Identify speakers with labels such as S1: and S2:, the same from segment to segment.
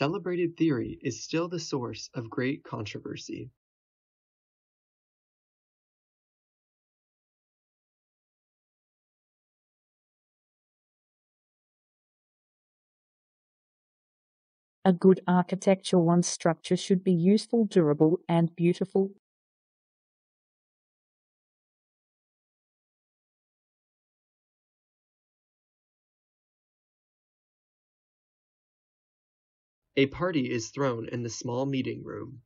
S1: celebrated theory is still the source of great controversy.
S2: A good architecture wants structure should be useful, durable, and beautiful.
S1: A party is thrown in the small meeting room.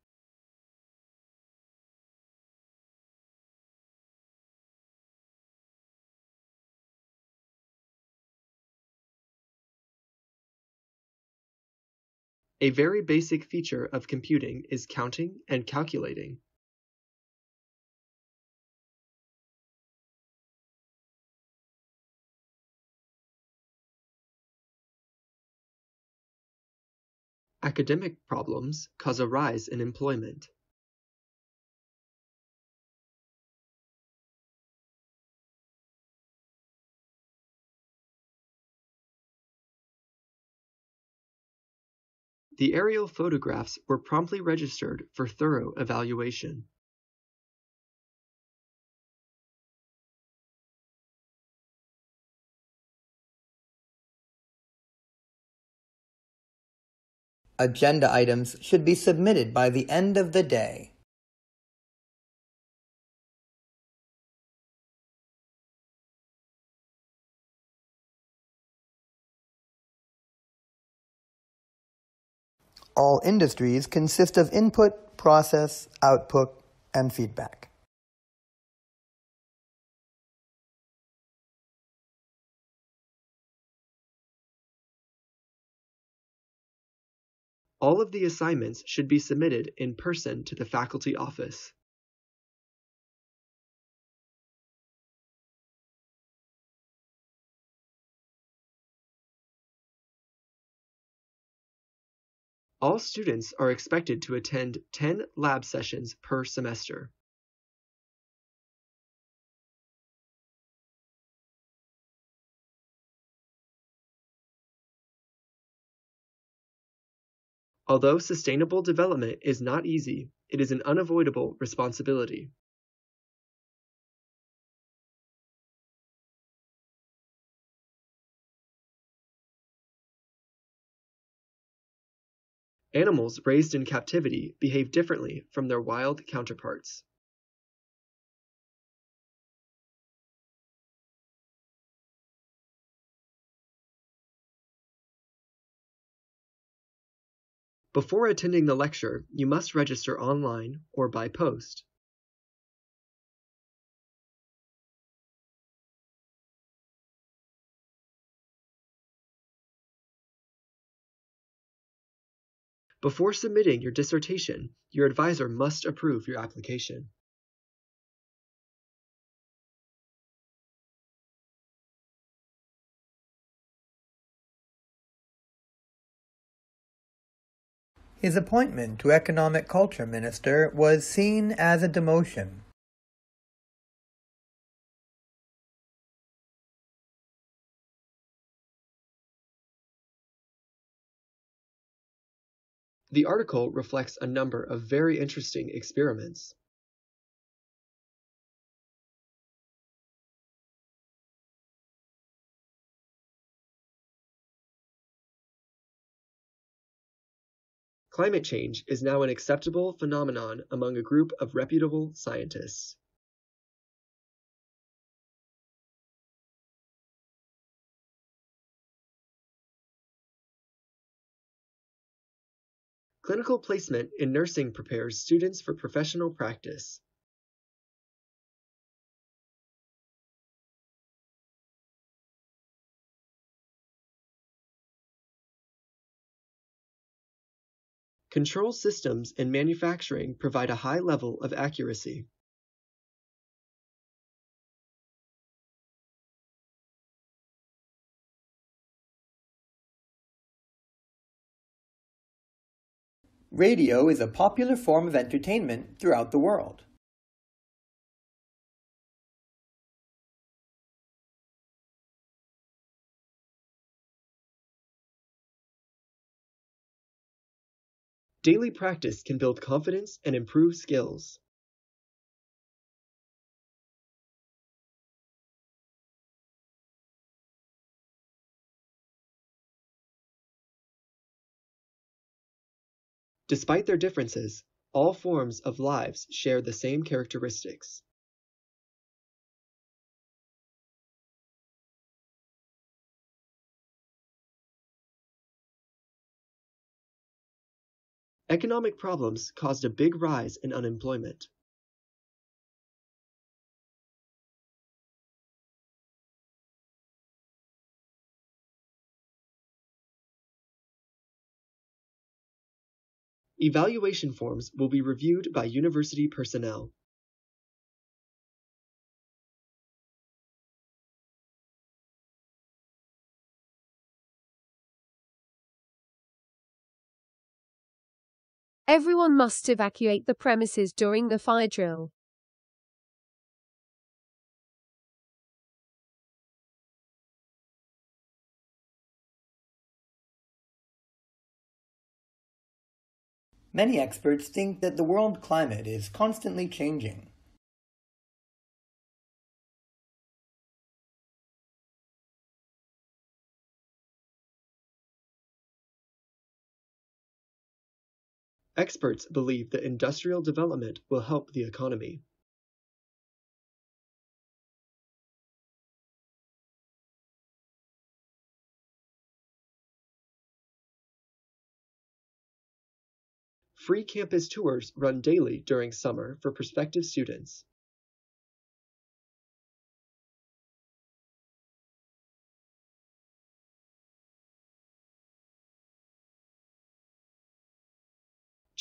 S1: A very basic feature of computing is counting and calculating. Academic problems cause a rise in employment. The aerial photographs were promptly registered for thorough evaluation.
S3: Agenda items should be submitted by the end of the day. All industries consist of input, process, output, and feedback.
S1: All of the assignments should be submitted in person to the faculty office. All students are expected to attend 10 lab sessions per semester. Although sustainable development is not easy, it is an unavoidable responsibility. Animals raised in captivity behave differently from their wild counterparts. Before attending the lecture, you must register online or by post. Before submitting your dissertation, your advisor must approve your application.
S3: His appointment to Economic Culture Minister was seen as a demotion.
S1: The article reflects a number of very interesting experiments. Climate change is now an acceptable phenomenon among a group of reputable scientists. Clinical placement in nursing prepares students for professional practice. Control systems in manufacturing provide a high level of accuracy.
S3: Radio is a popular form of entertainment throughout the world.
S1: Daily practice can build confidence and improve skills. Despite their differences, all forms of lives share the same characteristics. Economic problems caused a big rise in unemployment. Evaluation forms will be reviewed by university personnel.
S4: Everyone must evacuate the premises during the fire drill.
S3: Many experts think that the world climate is constantly changing.
S1: Experts believe that industrial development will help the economy. Free campus tours run daily during summer for prospective students.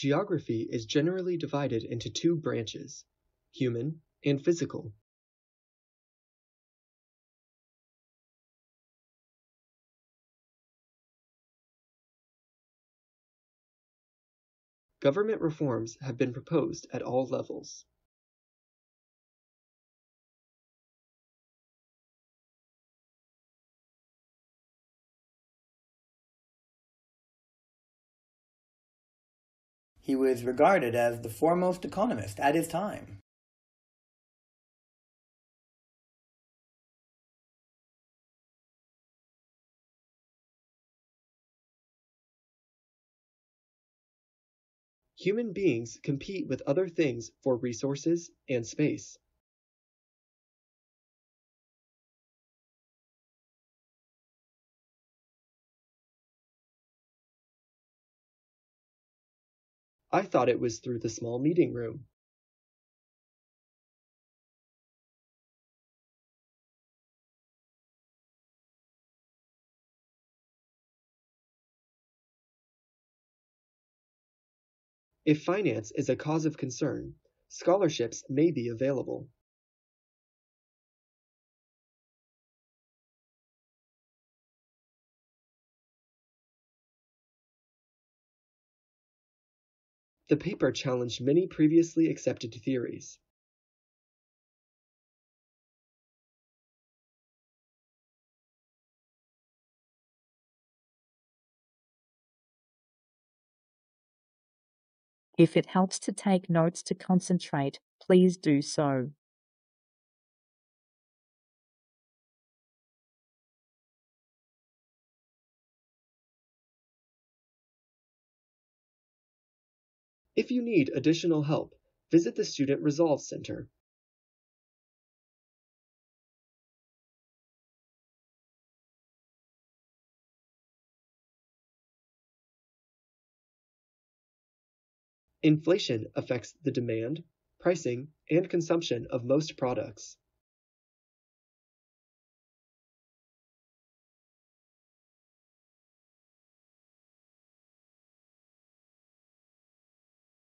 S1: Geography is generally divided into two branches, human and physical. Government reforms have been proposed at all levels.
S3: He was regarded as the foremost economist at his time.
S1: Human beings compete with other things for resources and space. I thought it was through the small meeting room. If finance is a cause of concern, scholarships may be available. The paper challenged many previously accepted theories.
S2: If it helps to take notes to concentrate, please do so.
S1: If you need additional help, visit the Student Resolve Center. Inflation affects the demand, pricing, and consumption of most products.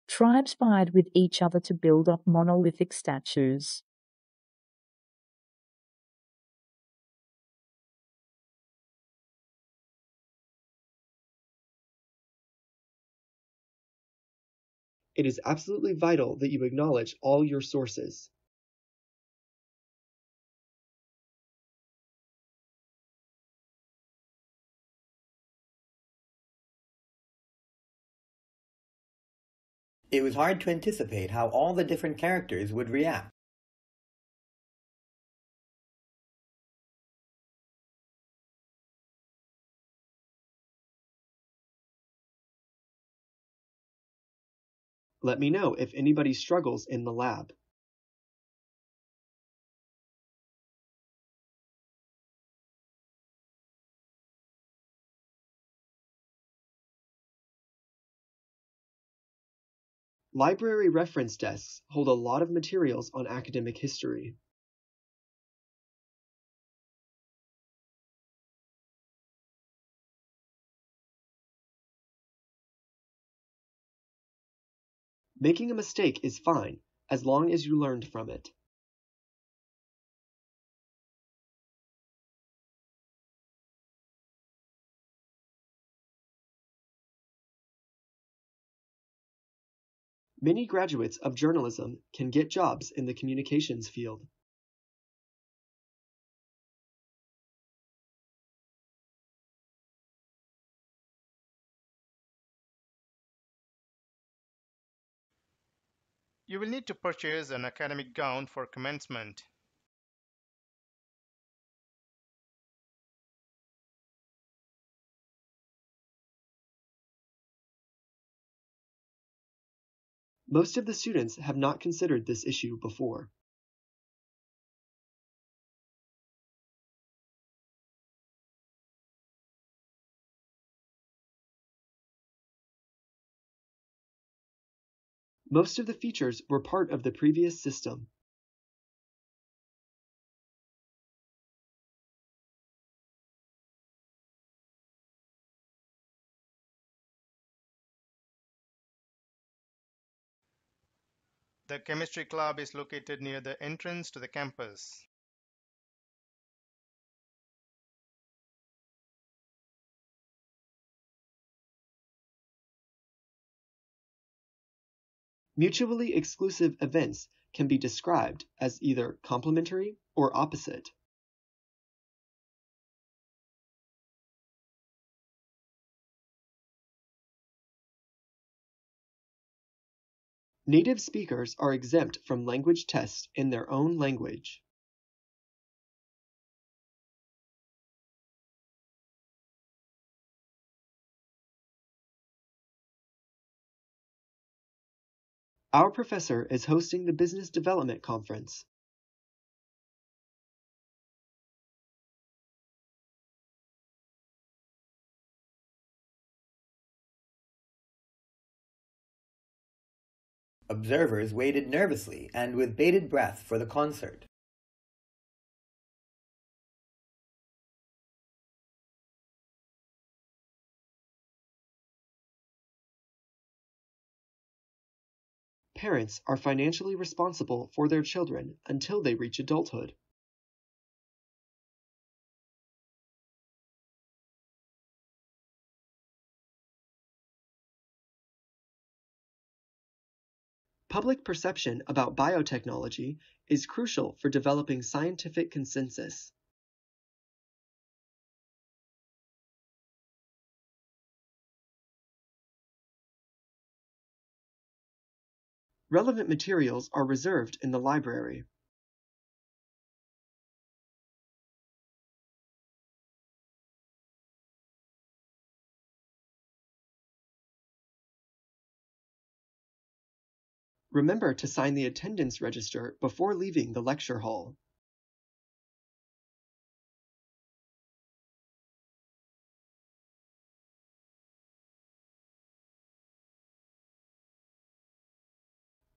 S2: Tribes vied with each other to build up monolithic statues.
S1: It is absolutely vital that you acknowledge all your sources.
S3: It was hard to anticipate how all the different characters would react.
S1: Let me know if anybody struggles in the lab. Library reference desks hold a lot of materials on academic history. Making a mistake is fine, as long as you learned from it. Many graduates of journalism can get jobs in the communications field.
S5: You will need to purchase an academic gown for commencement.
S1: Most of the students have not considered this issue before. Most of the features were part of the previous system.
S5: The chemistry club is located near the entrance to the campus.
S1: Mutually exclusive events can be described as either complementary or opposite. Native speakers are exempt from language tests in their own language. Our professor is hosting the Business Development Conference.
S3: Observers waited nervously and with bated breath for the concert.
S1: Parents are financially responsible for their children until they reach adulthood. Public perception about biotechnology is crucial for developing scientific consensus. Relevant materials are reserved in the library. Remember to sign the attendance register before leaving the lecture hall.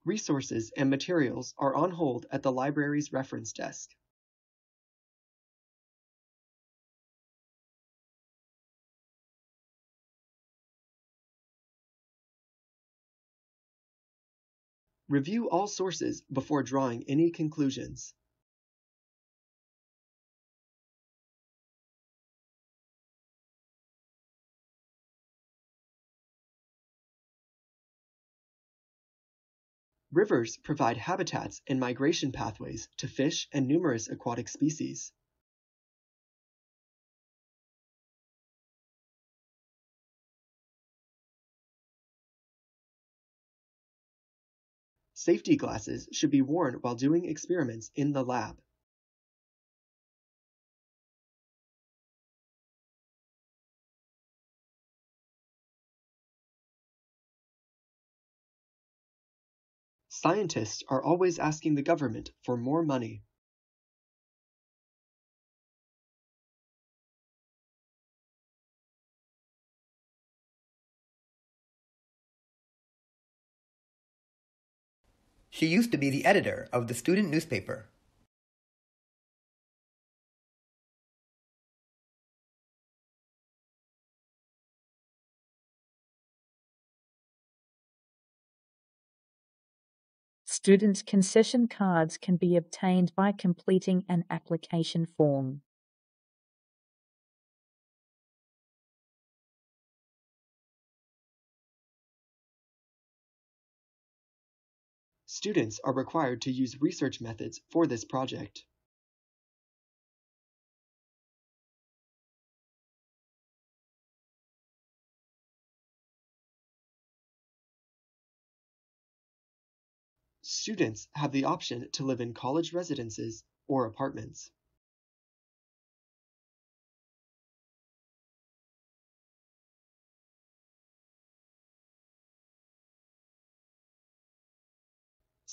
S1: Resources and materials are on hold at the library's reference desk. Review all sources before drawing any conclusions. Rivers provide habitats and migration pathways to fish and numerous aquatic species. Safety glasses should be worn while doing experiments in the lab. Scientists are always asking the government for more money.
S3: She used to be the editor of the student newspaper.
S2: Students' concession cards can be obtained by completing an application form.
S1: Students are required to use research methods for this project. Students have the option to live in college residences or apartments.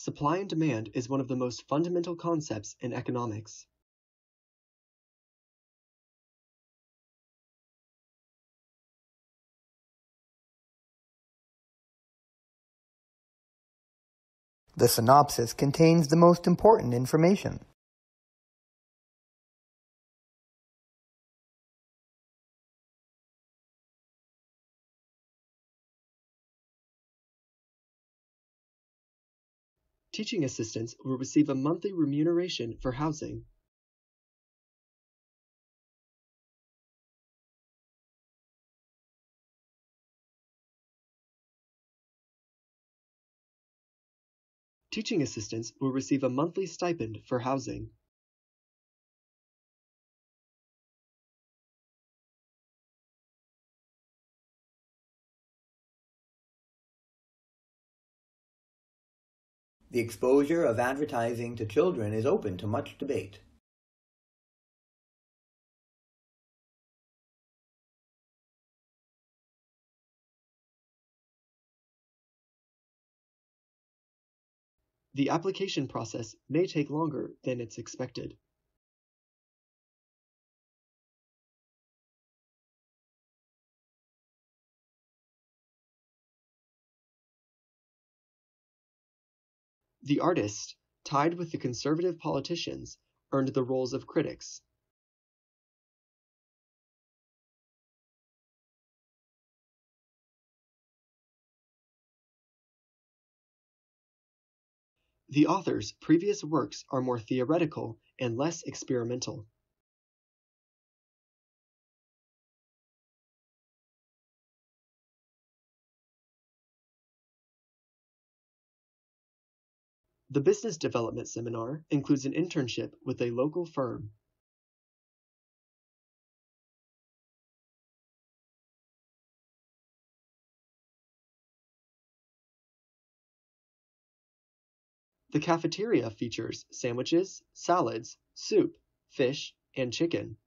S1: Supply and demand is one of the most fundamental concepts in economics.
S3: The synopsis contains the most important information.
S1: Teaching assistants will receive a monthly remuneration for housing. Teaching assistants will receive a monthly stipend for housing.
S3: The exposure of advertising to children is open to much debate.
S1: The application process may take longer than it's expected. The artists, tied with the conservative politicians, earned the roles of critics. The author's previous works are more theoretical and less experimental. The business development seminar includes an internship with a local firm. The cafeteria features sandwiches, salads, soup, fish, and chicken.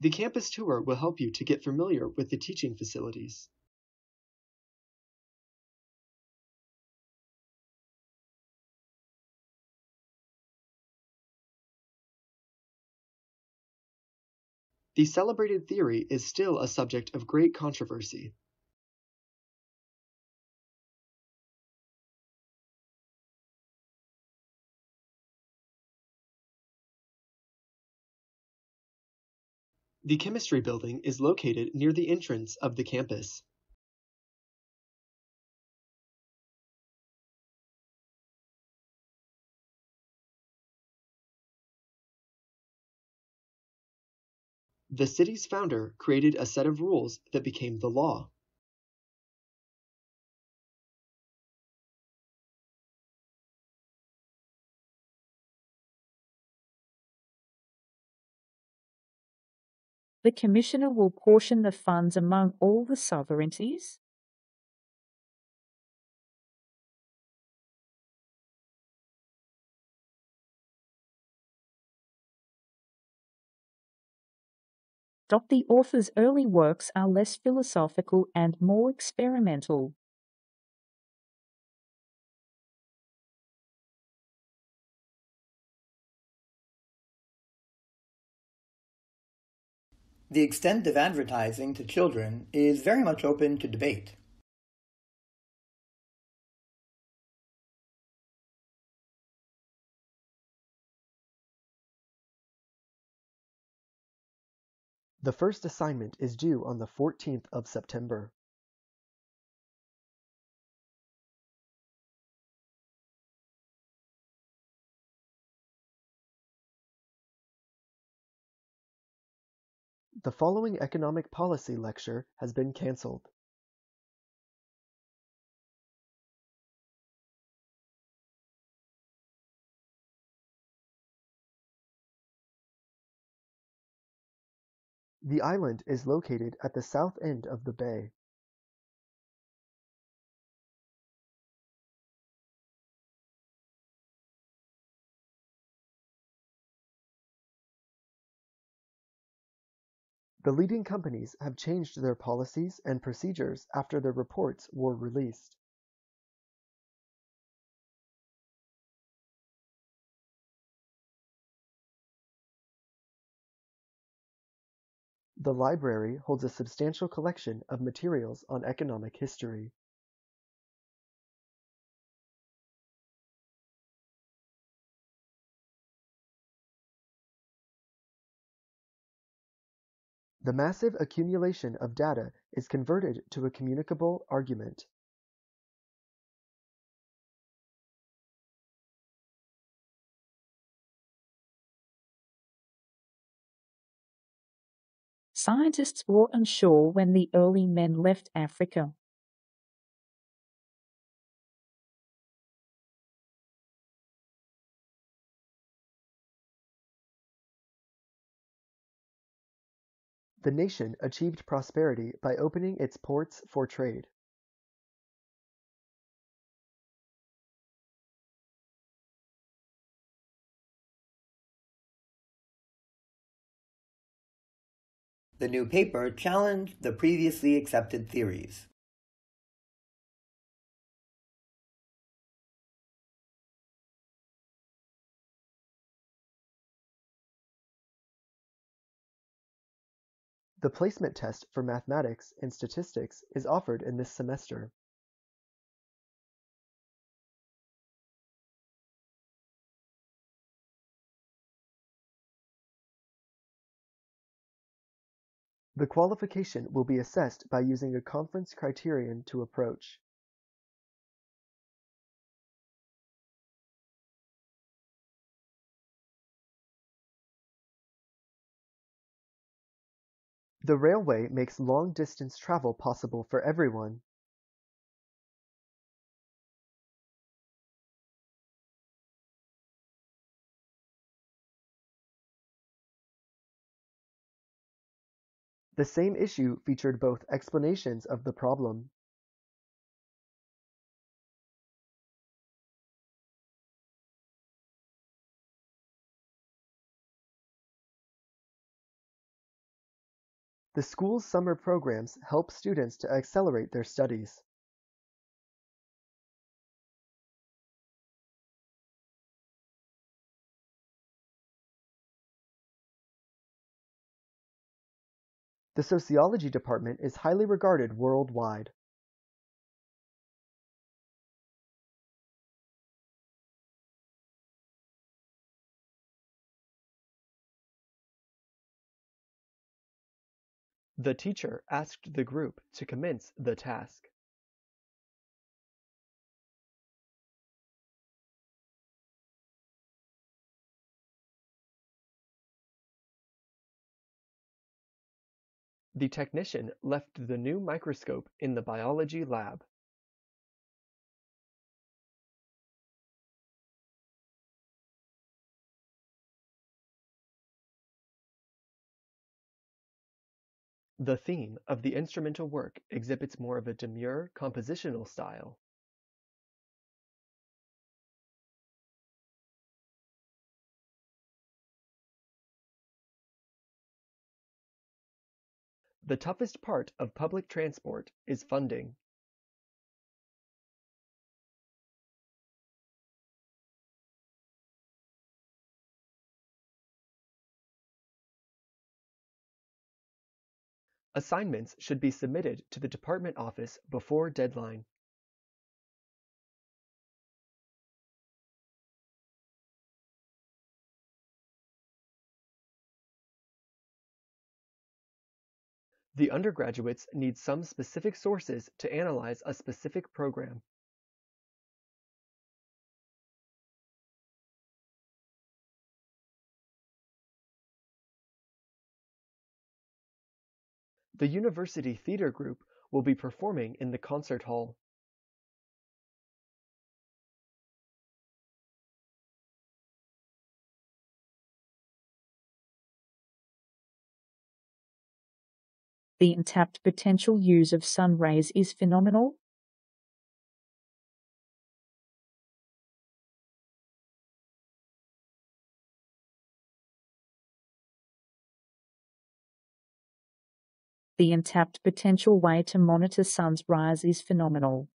S1: The campus tour will help you to get familiar with the teaching facilities. The celebrated theory is still a subject of great controversy. The chemistry building is located near the entrance of the campus. The city's founder created a set of rules that became the law.
S2: The Commissioner will portion the funds among all the sovereignties. The author's early works are less philosophical and more experimental.
S3: The extent of advertising to children is very much open to debate.
S1: The first assignment is due on the 14th of September. The following economic policy lecture has been cancelled. The island is located at the south end of the bay. The leading companies have changed their policies and procedures after their reports were released. The library holds a substantial collection of materials on economic history. The massive accumulation of data is converted to a communicable argument.
S2: Scientists were unsure when the early men left Africa.
S1: The nation achieved prosperity by opening its ports for trade.
S3: The new paper challenged the previously accepted theories.
S1: The placement test for mathematics and statistics is offered in this semester. The qualification will be assessed by using a conference criterion to approach. The railway makes long-distance travel possible for everyone. The same issue featured both explanations of the problem. The school's summer programs help students to accelerate their studies. The sociology department is highly regarded worldwide. The teacher asked the group to commence the task. The technician left the new microscope in the biology lab. The theme of the instrumental work exhibits more of a demure compositional style. The toughest part of public transport is funding. Assignments should be submitted to the department office before deadline. The undergraduates need some specific sources to analyze a specific program. The university theater group will be performing in the concert hall.
S2: The untapped potential use of sun rays is phenomenal. The untapped potential way to monitor sun's rise is phenomenal.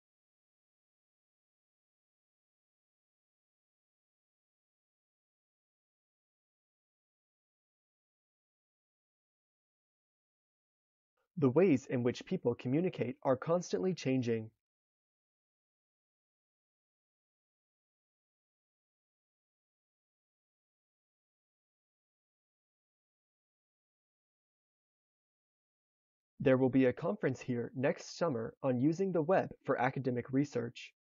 S1: The ways in which people communicate are constantly changing. There will be a conference here next summer on using the web for academic research.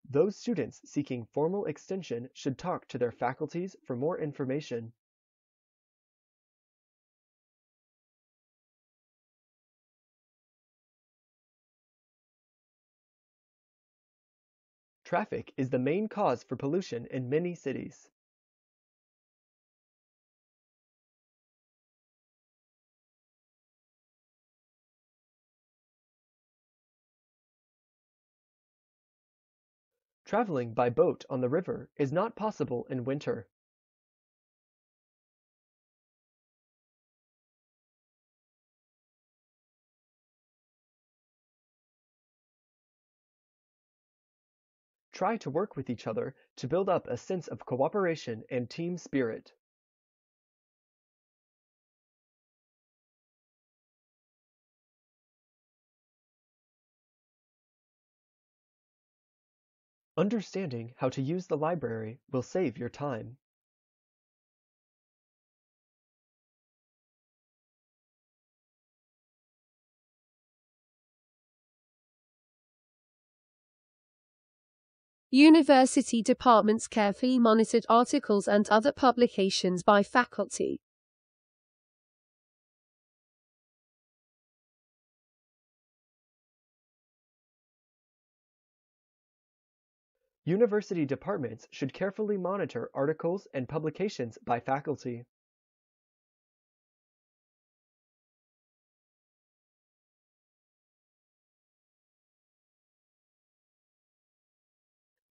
S1: Those students seeking formal extension should talk to their faculties for more information. Traffic is the main cause for pollution in many cities. Traveling by boat on the river is not possible in winter. Try to work with each other to build up a sense of cooperation and team spirit. Understanding how to use the library will save your time.
S4: University departments carefully monitored articles and other publications by faculty.
S1: University departments should carefully monitor articles and publications by faculty.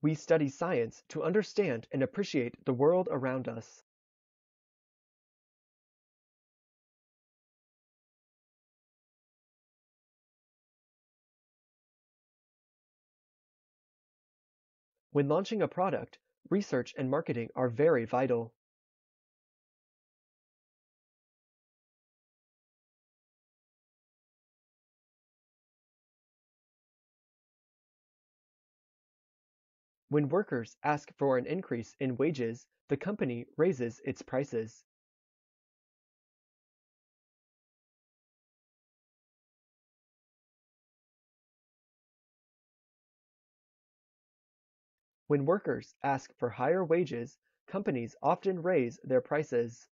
S1: We study science to understand and appreciate the world around us. When launching a product, research and marketing are very vital. When workers ask for an increase in wages, the company raises its prices. When workers ask for higher wages, companies often raise their prices.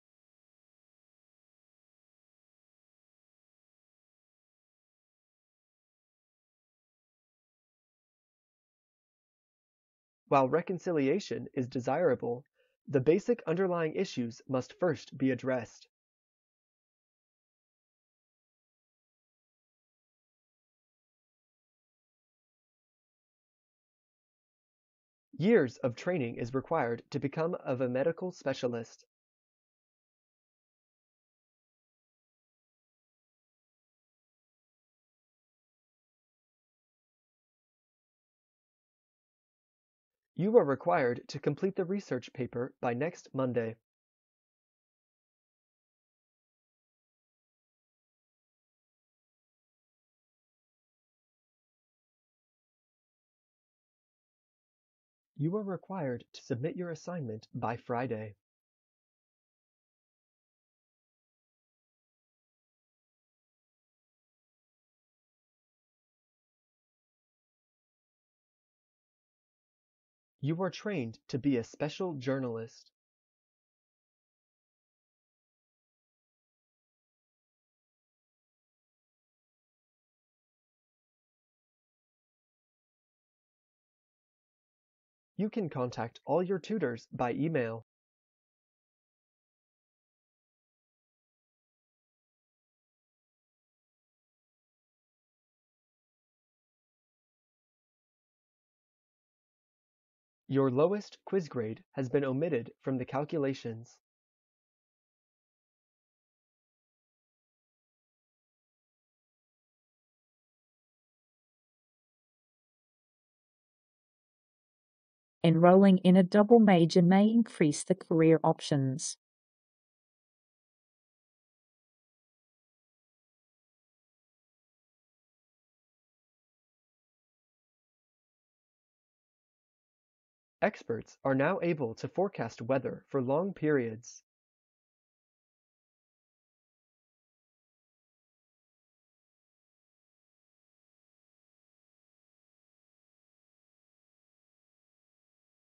S1: While reconciliation is desirable, the basic underlying issues must first be addressed. Years of training is required to become a medical specialist. You are required to complete the research paper by next Monday. You are required to submit your assignment by Friday. You are trained to be a special journalist. You can contact all your tutors by email. Your lowest quiz grade has been omitted from the calculations.
S2: Enrolling in a double major may increase the career options.
S1: Experts are now able to forecast weather for long periods.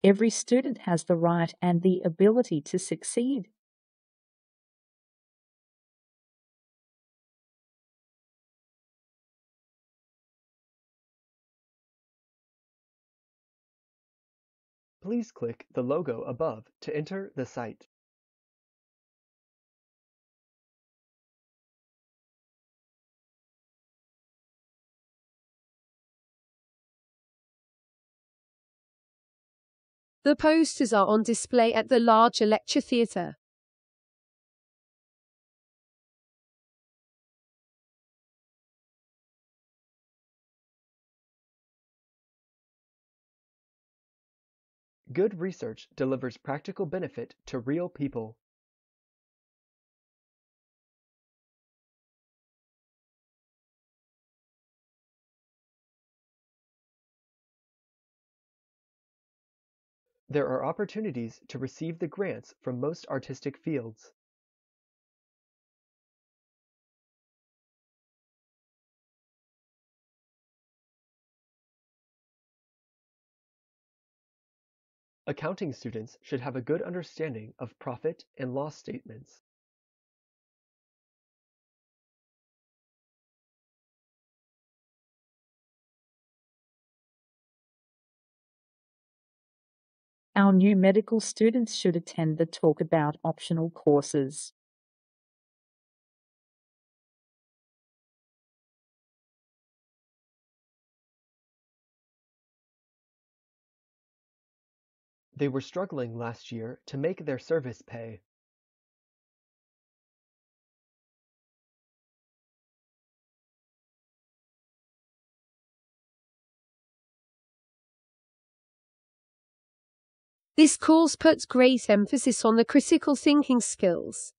S2: Every student has the right and the ability to succeed.
S1: Please click the logo above to enter the site.
S4: The posters are on display at the larger lecture theatre.
S1: Good research delivers practical benefit to real people. There are opportunities to receive the grants from most artistic fields. Accounting students should have a good understanding of profit and loss statements.
S2: Our new medical students should attend the talk about optional courses.
S1: They were struggling last year to make their service pay.
S4: This course puts great emphasis on the critical thinking skills.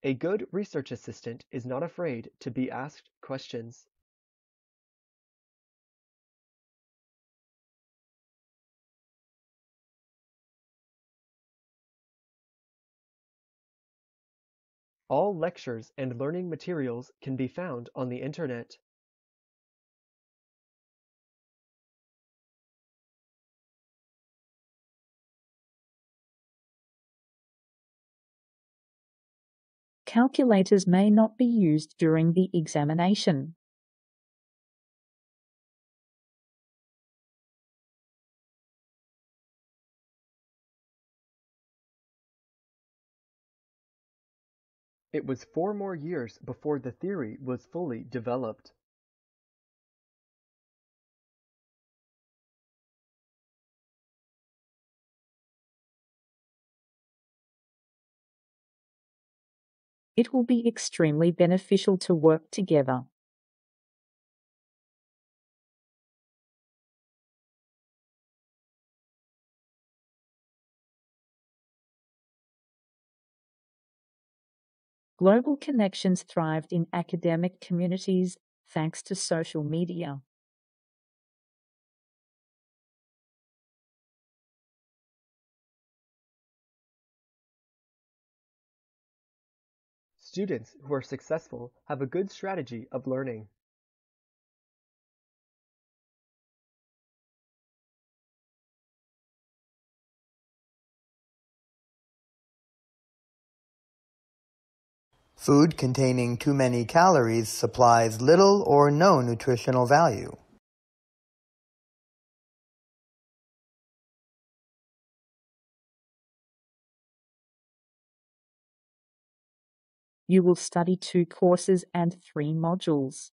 S1: A good research assistant is not afraid to be asked questions. All lectures and learning materials can be found on the internet.
S2: Calculators may not be used during the examination.
S1: It was 4 more years before the theory was fully developed.
S2: It will be extremely beneficial to work together. Global connections thrived in academic communities thanks to social media.
S1: Students who are successful have a good strategy of learning.
S3: Food containing too many calories supplies little or no nutritional value.
S2: You will study 2 courses and 3 modules.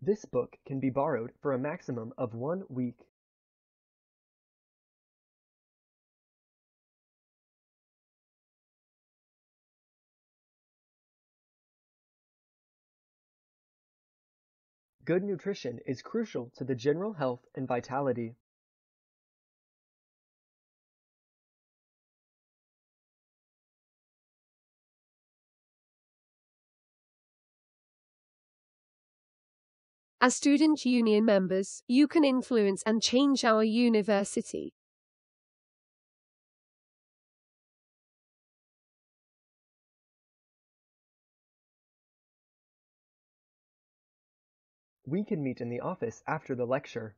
S1: This book can be borrowed for a maximum of 1 week. Good nutrition is crucial to the general health and vitality.
S4: As student union members, you can influence and change our university.
S1: We can meet in the office after the lecture.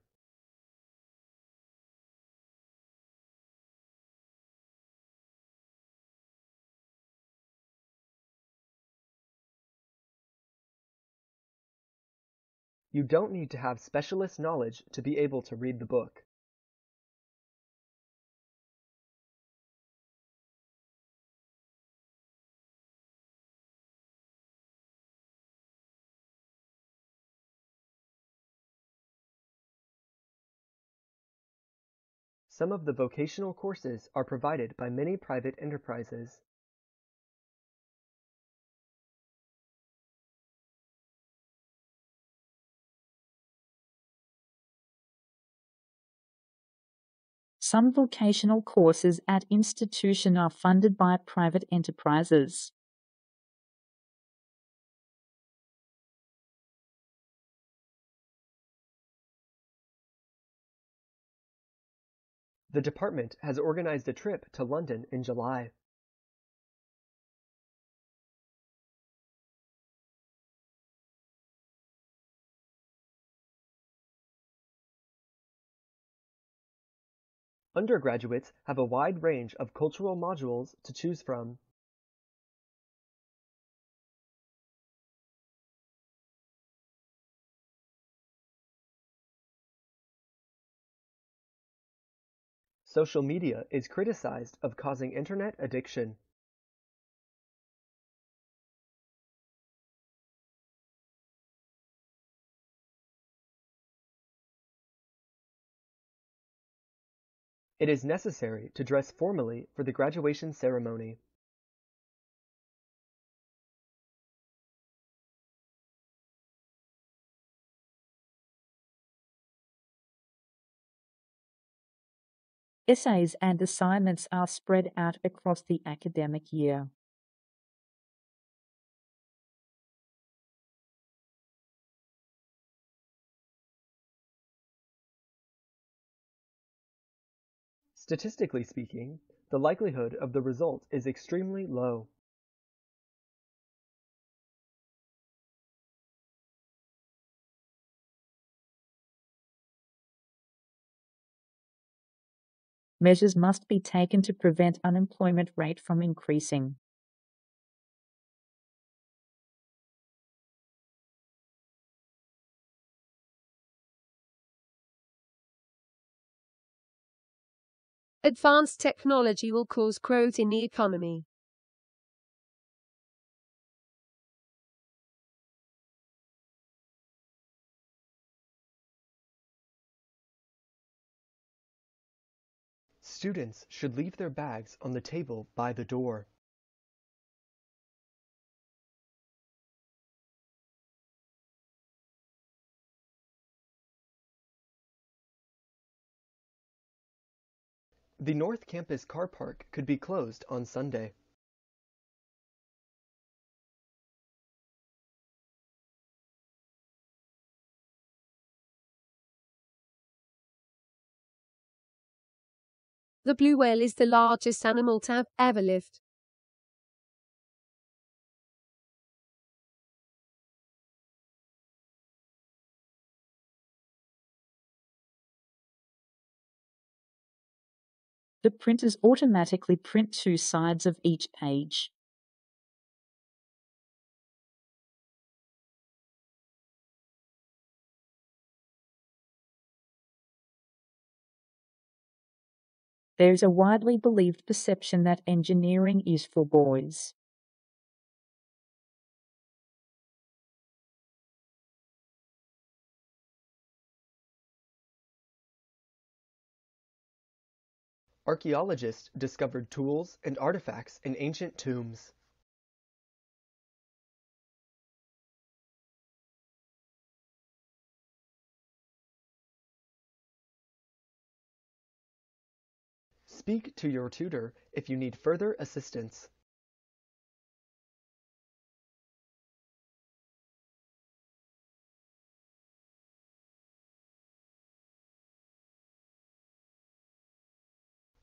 S1: You don't need to have specialist knowledge to be able to read the book. Some of the vocational courses are provided by many private enterprises.
S2: Some vocational courses at institution are funded by private enterprises.
S1: The department has organized a trip to London in July. Undergraduates have a wide range of cultural modules to choose from. Social media is criticized of causing internet addiction. It is necessary to dress formally for the graduation ceremony.
S2: Essays and assignments are spread out across the academic year.
S1: Statistically speaking, the likelihood of the result is extremely low.
S2: Measures must be taken to prevent unemployment rate from increasing.
S4: Advanced technology will cause growth in the economy.
S1: Students should leave their bags on the table by the door. The North Campus car park could be closed on Sunday.
S4: The blue whale is the largest animal to have ever lived.
S2: The printers automatically print 2 sides of each page. There is a widely believed perception that engineering is for boys.
S1: Archaeologists discovered tools and artifacts in ancient tombs. Speak to your tutor if you need further assistance.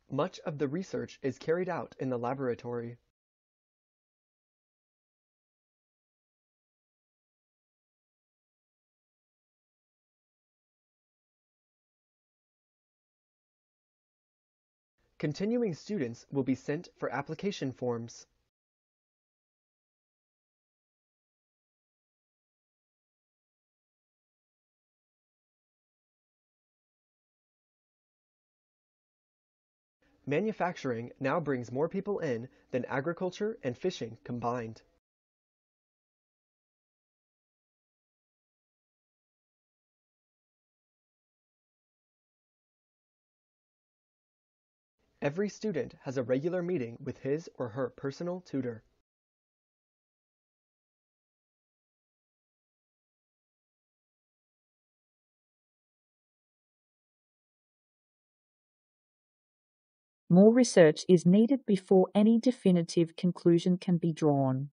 S1: Much of the research is carried out in the laboratory. Continuing students will be sent for application forms. Manufacturing now brings more people in than agriculture and fishing combined. Every student has a regular meeting with his or her personal tutor.
S2: More research is needed before any definitive conclusion can be drawn.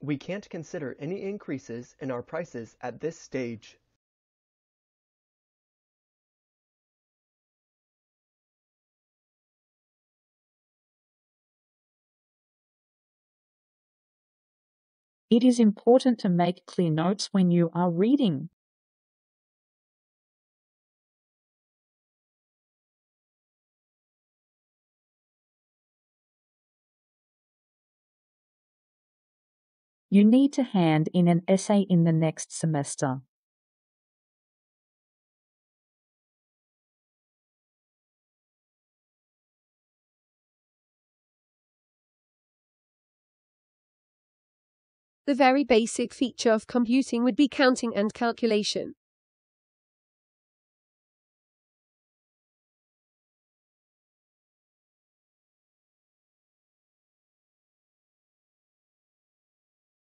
S1: We can't consider any increases in our prices at this stage.
S2: It is important to make clear notes when you are reading. You need to hand in an essay in the next semester.
S4: The very basic feature of computing would be counting and calculation.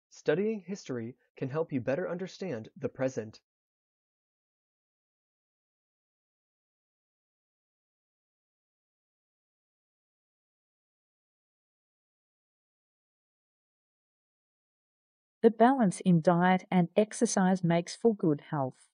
S1: Studying history can help you better understand the present.
S2: The balance in diet and exercise makes for good health.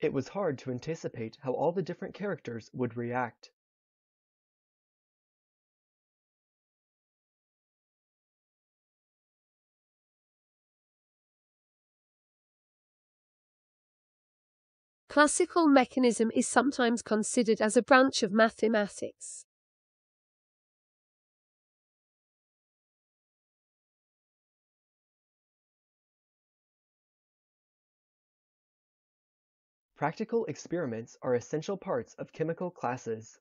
S1: It was hard to anticipate how all the different characters would react.
S4: Classical mechanism is sometimes considered as a branch of mathematics.
S1: Practical experiments are essential parts of chemical classes.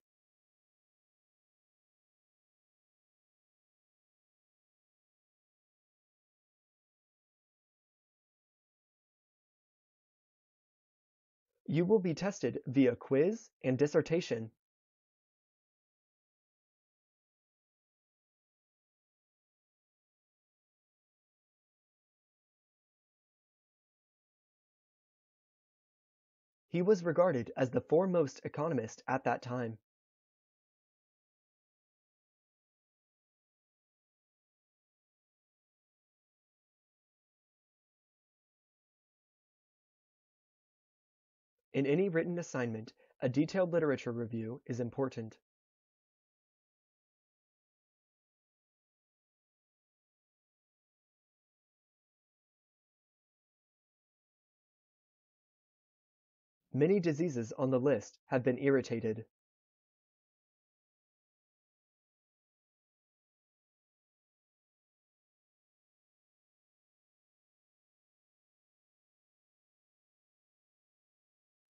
S1: You will be tested via quiz and dissertation. He was regarded as the foremost economist at that time. In any written assignment, a detailed literature review is important. Many diseases on the list have been irritated.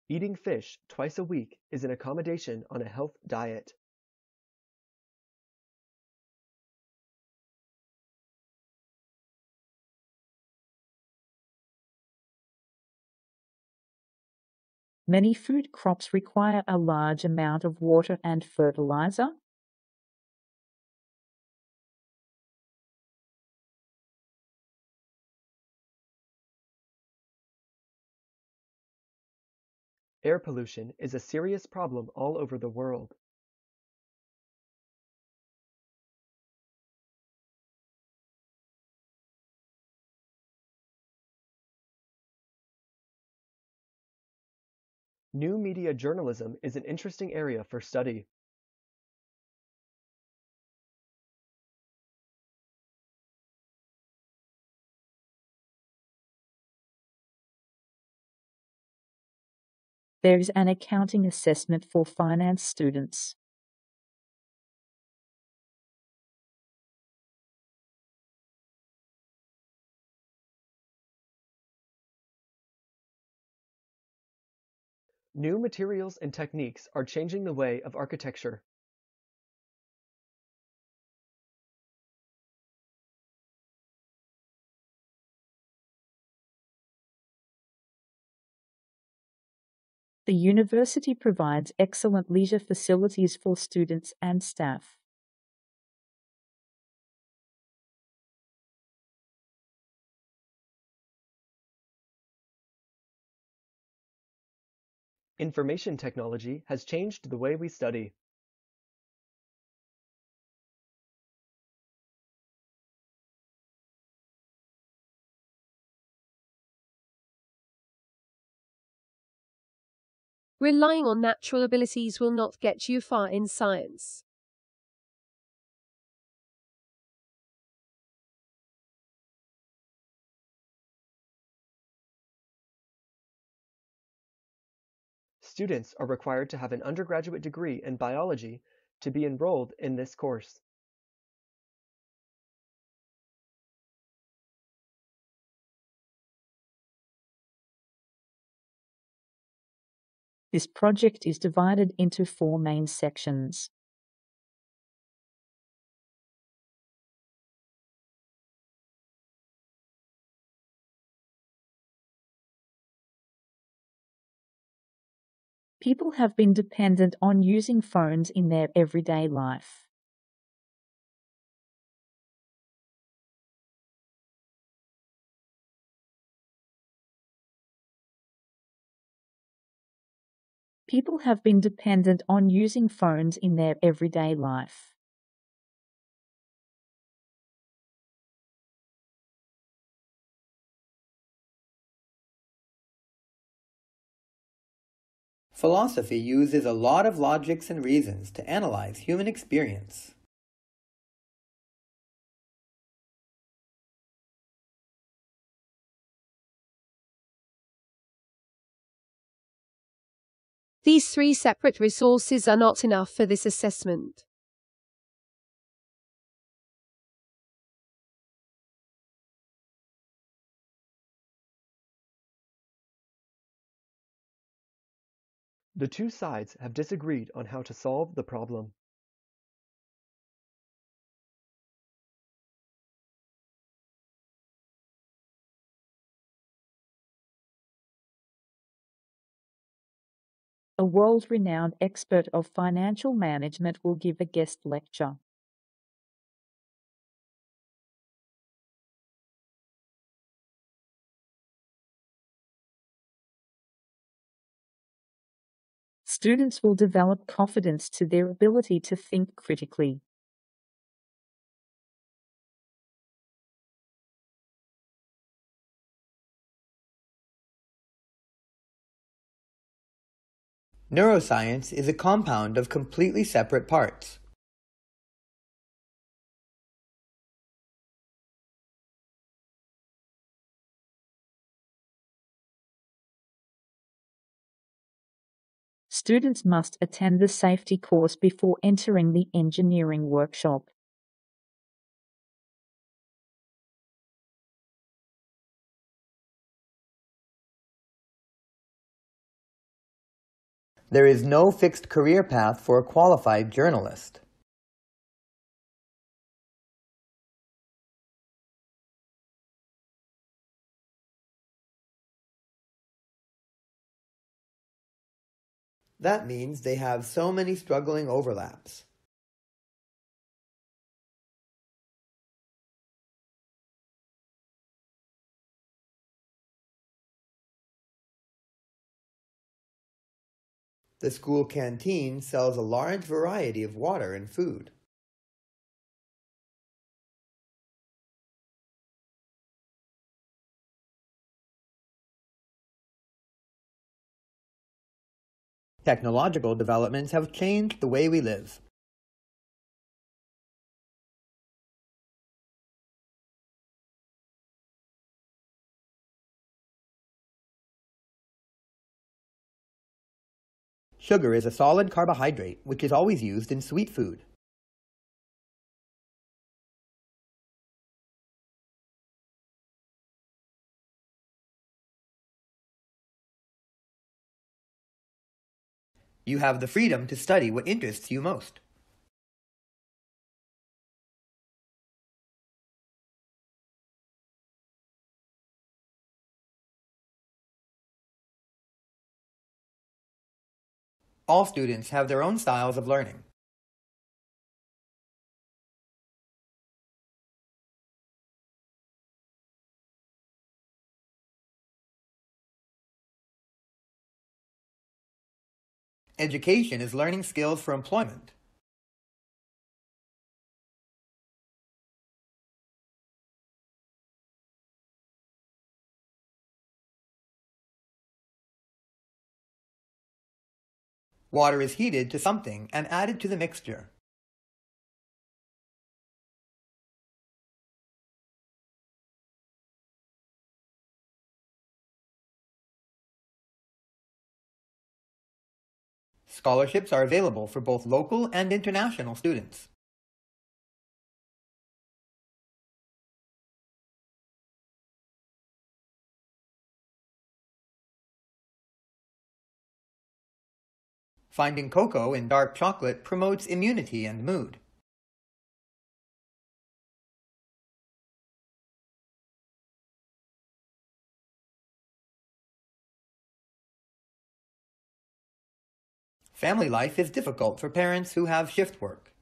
S1: Eating fish twice a week is an accommodation on a health diet.
S2: Many food crops require a large amount of water and fertilizer.
S1: Air pollution is a serious problem all over the world. New media journalism is an interesting area for study.
S2: There is an accounting assessment for finance students.
S1: New materials and techniques are changing the way of architecture.
S2: The university provides excellent leisure facilities for students and staff.
S1: Information technology has changed the way we study.
S4: Relying on natural abilities will not get you far in science.
S1: Students are required to have an undergraduate degree in biology to be enrolled in this course.
S2: This project is divided into 4 main sections. People have been dependent on using phones in their everyday life. People have been dependent on using phones in their everyday life.
S3: Philosophy uses a lot of logics and reasons to analyze human experience.
S4: These three separate resources are not enough for this assessment.
S1: The two sides have disagreed on how to solve the problem.
S2: A world-renowned expert of financial management will give a guest lecture. Students will develop confidence to their ability to think critically.
S3: Neuroscience is a compound of completely separate parts.
S2: Students must attend the safety course before entering the engineering workshop.
S3: There is no fixed career path for a qualified journalist. That means they have so many struggling overlaps. The school canteen sells a large variety of water and food. Technological developments have changed the way we live. Sugar is a solid carbohydrate which is always used in sweet food. You have the freedom to study what interests you most. All students have their own styles of learning. Education is learning skills for employment. Water is heated to something and added to the mixture. Scholarships are available for both local and international students. Finding cocoa in dark chocolate promotes immunity and mood. Family life is difficult for parents who have shift work.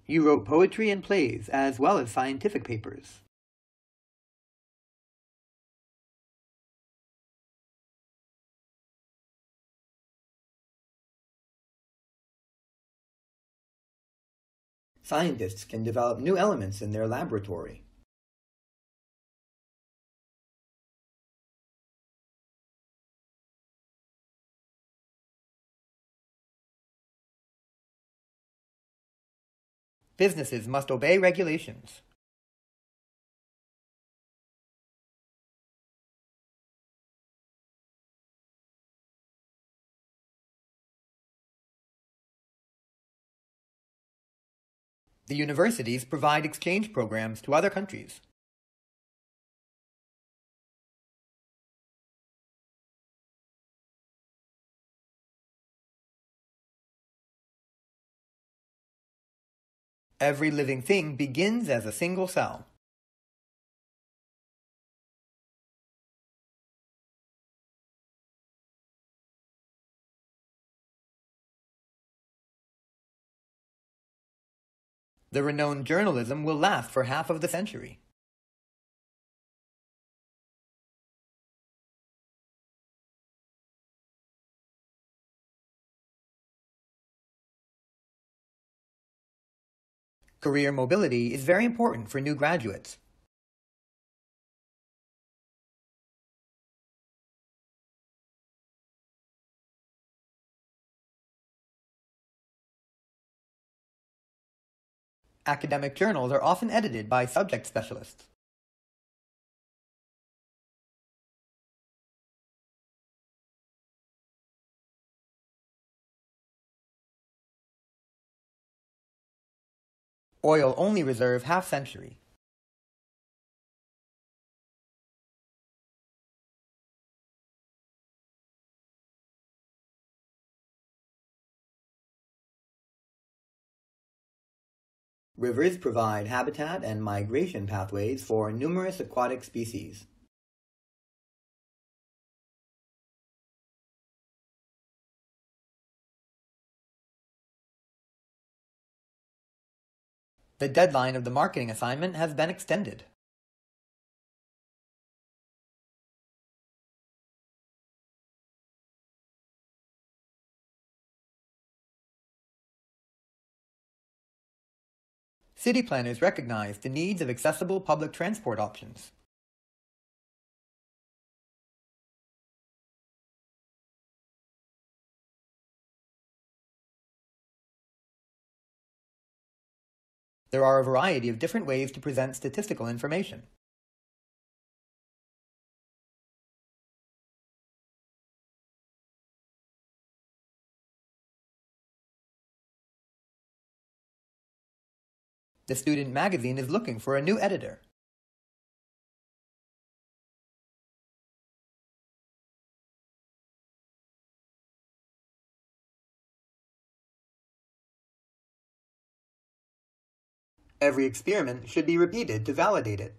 S3: You wrote poetry and plays as well as scientific papers. Scientists can develop new elements in their laboratory. Businesses must obey regulations. The universities provide exchange programs to other countries. Every living thing begins as a single cell. The renowned journalism will last for half of the century. Career mobility is very important for new graduates. Academic journals are often edited by subject specialists. Oil only reserve half-century. Rivers provide habitat and migration pathways for numerous aquatic species. The deadline of the marketing assignment has been extended. City planners recognize the needs of accessible public transport options. There are a variety of different ways to present statistical information. The student magazine is looking for a new editor. Every experiment should be repeated to validate it.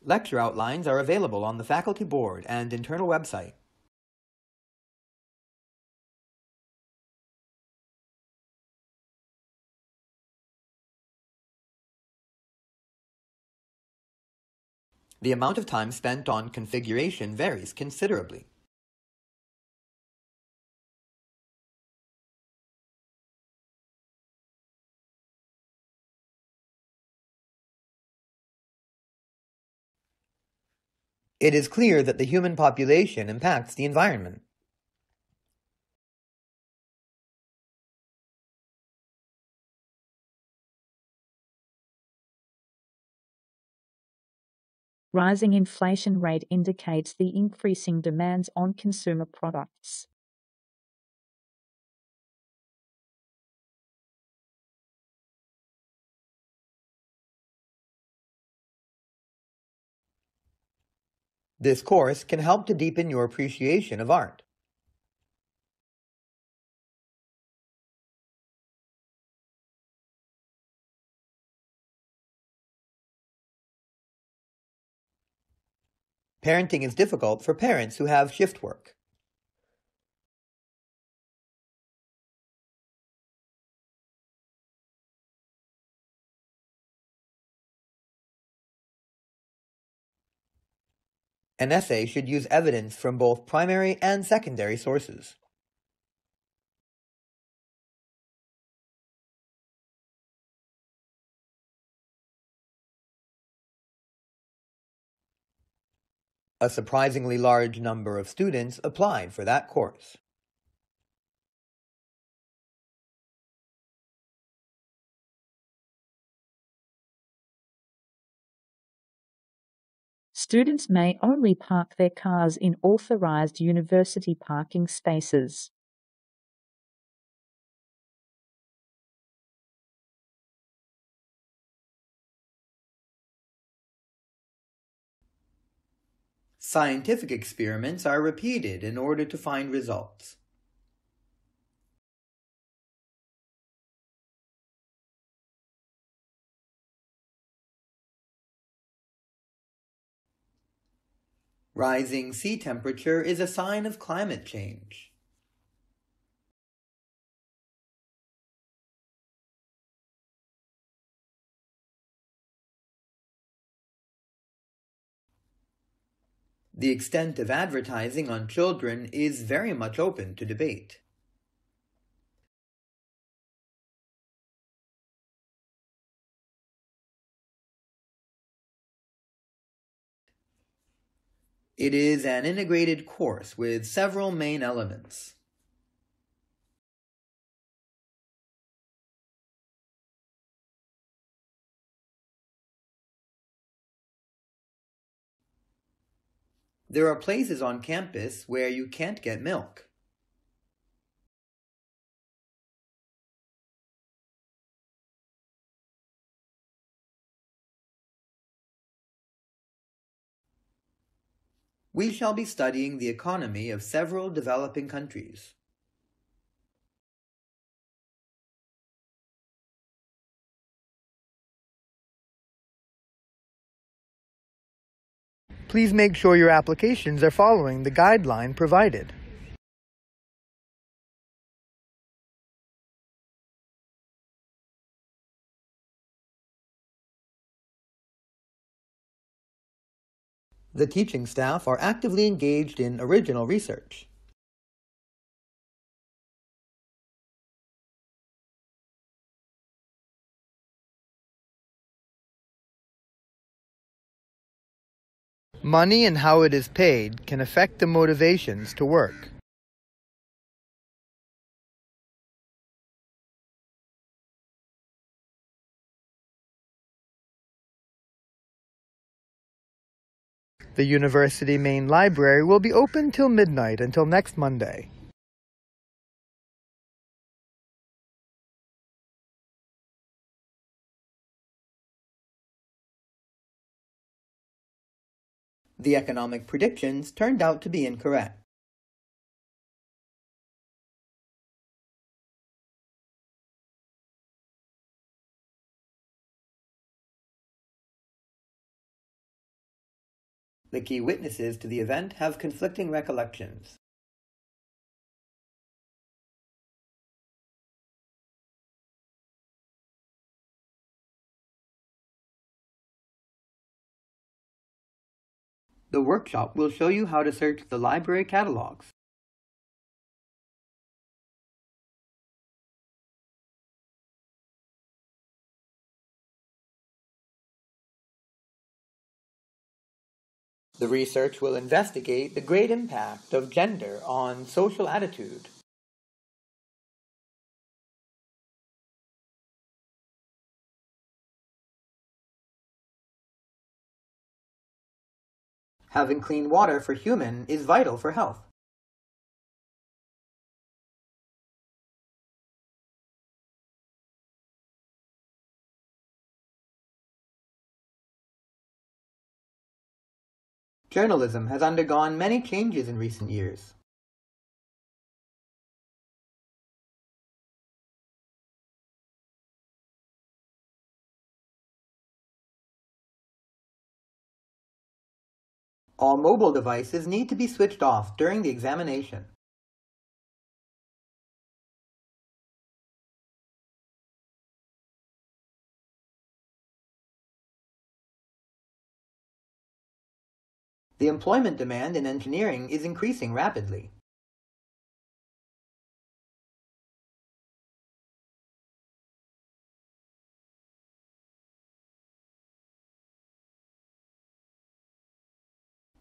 S3: Lecture outlines are available on the faculty board and internal website. The amount of time spent on configuration varies considerably. It is clear that the human population impacts the environment.
S2: Rising inflation rate indicates the increasing demands on consumer products.
S3: This course can help to deepen your appreciation of art. Parenting is difficult for parents who have shift work. An essay should use evidence from both primary and secondary sources. A surprisingly large number of students applied for that course.
S2: Students may only park their cars in authorized university parking spaces.
S3: Scientific experiments are repeated in order to find results. Rising sea temperature is a sign of climate change. The extent of advertising on children is very much open to debate. It is an integrated course with several main elements. There are places on campus where you can't get milk. We shall be studying the economy of several developing countries. Please make sure your applications are following the guideline provided. The teaching staff are actively engaged in original research. Money and how it is paid can affect the motivations to work. The university main library will be open till midnight until next Monday. The economic predictions turned out to be incorrect. The key witnesses to the event have conflicting recollections. The workshop will show you how to search the library catalogs. The research will investigate the great impact of gender on social attitude. Having clean water for human is vital for health. Journalism has undergone many changes in recent years. All mobile devices need to be switched off during the examination. The employment demand in engineering is increasing rapidly.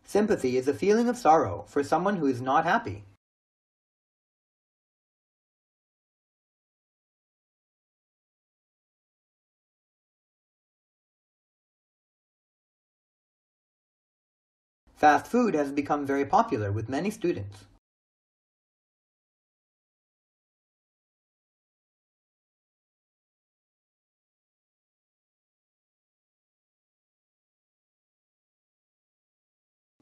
S3: Sympathy is a feeling of sorrow for someone who is not happy. Fast food has become very popular with many students.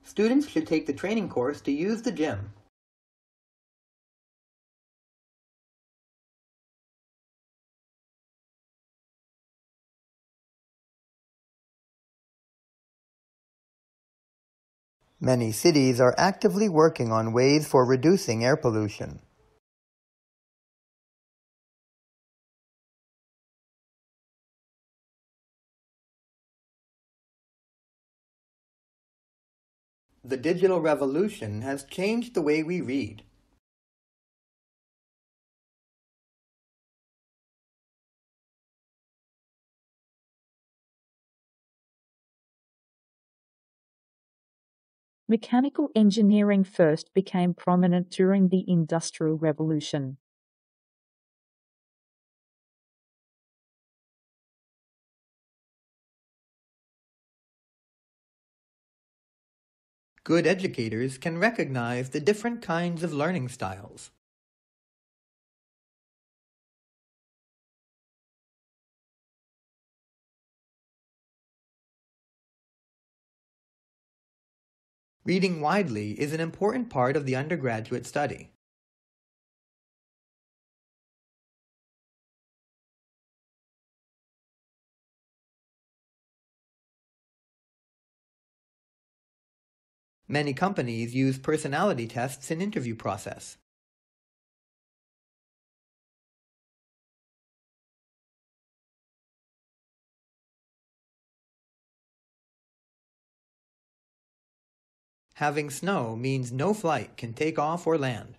S3: Students should take the training course to use the gym. Many cities are actively working on ways for reducing air pollution. The digital revolution has changed the way we read.
S2: Mechanical engineering first became prominent during the Industrial Revolution.
S3: Good educators can recognize the different kinds of learning styles. Reading widely is an important part of the undergraduate study. Many companies use personality tests in interview process. Having snow means no flight can take off or land.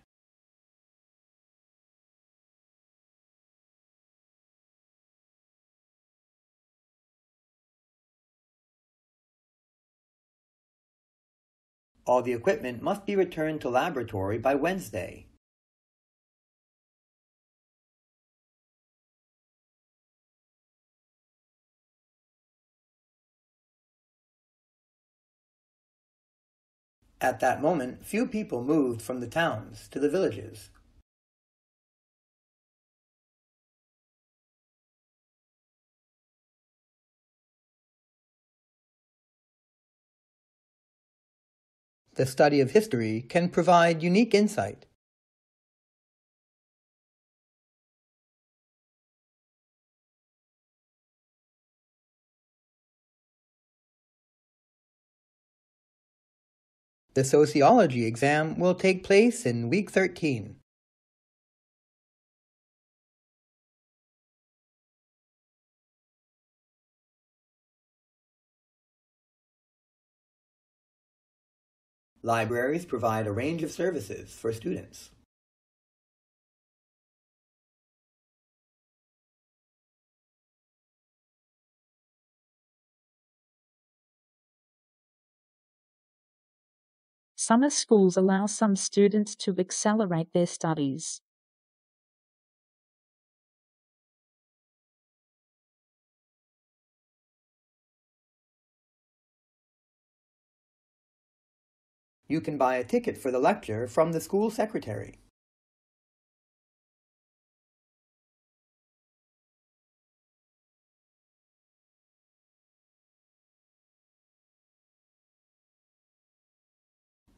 S3: All the equipment must be returned to laboratory by Wednesday. At that moment, few people moved from the towns to the villages. The study of history can provide unique insight. The sociology exam will take place in week 13. Libraries provide a range of services for students.
S2: Summer schools allow some students to accelerate their studies.
S3: You can buy a ticket for the lecture from the school secretary.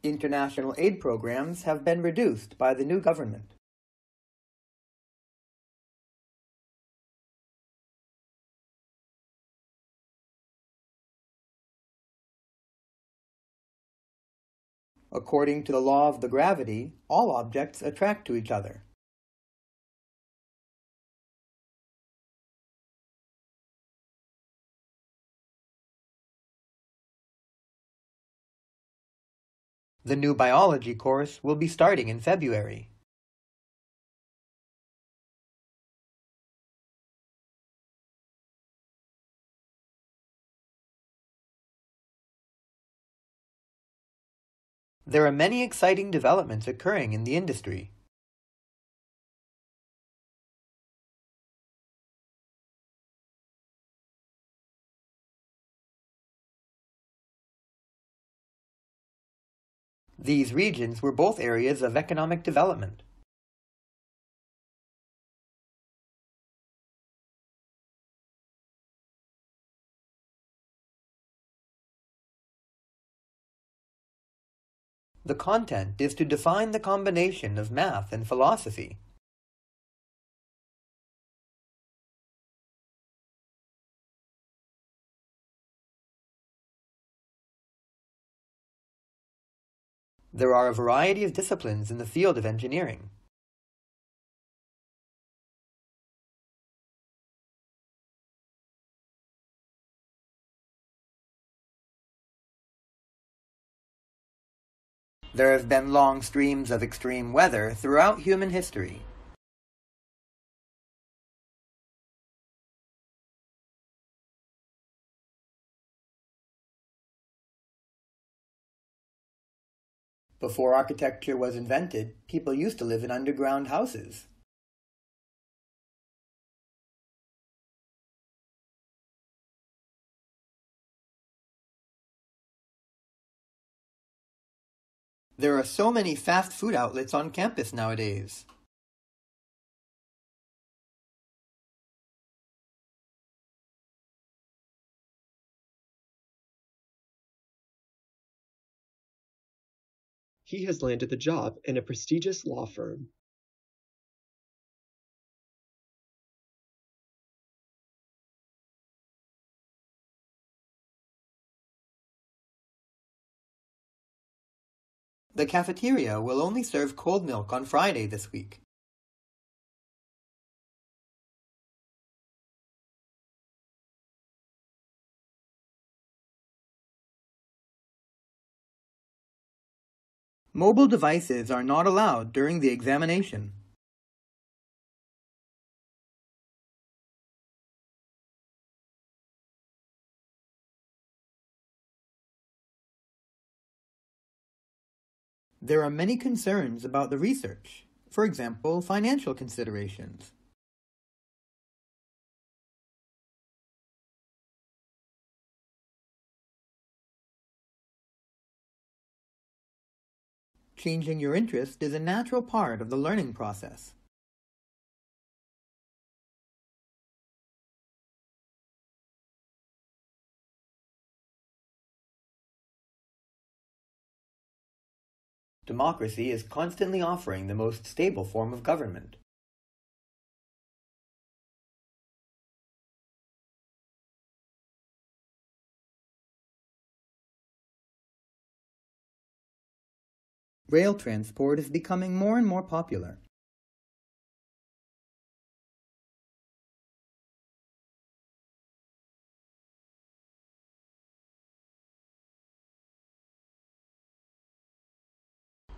S3: International aid programs have been reduced by the new government. According to the law of the gravity, all objects attract to each other. The new biology course will be starting in February. There are many exciting developments occurring in the industry. These regions were both areas of economic development. The content is to define the combination of math and philosophy. There are a variety of disciplines in the field of engineering. There have been long streams of extreme weather throughout human history. Before architecture was invented, people used to live in underground houses. There are so many fast food outlets on campus nowadays.
S1: He has landed the job in a prestigious law firm.
S3: The cafeteria will only serve cold milk on Friday this week. Mobile devices are not allowed during the examination. There are many concerns about the research, for example, financial considerations. Changing your interest is a natural part of the learning process. Democracy is constantly offering the most stable form of government. Rail transport is becoming more and more popular.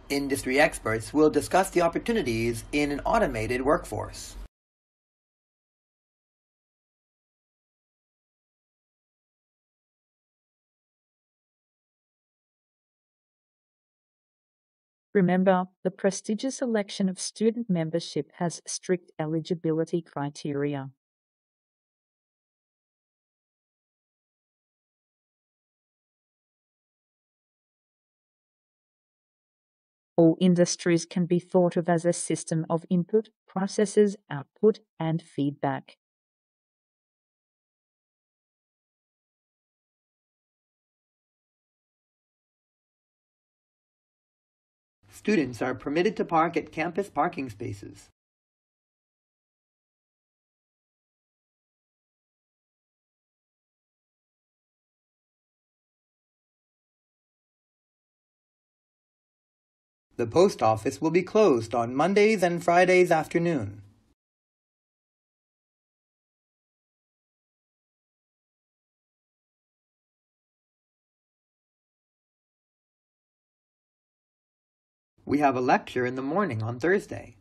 S3: Industry experts will discuss the opportunities in an automated workforce.
S2: Remember, the prestigious election of student membership has strict eligibility criteria. All industries can be thought of as a system of input, processes, output, and feedback.
S3: Students are permitted to park at campus parking spaces. The post office will be closed on Mondays and Fridays afternoon. We have a lecture in the morning on Thursday.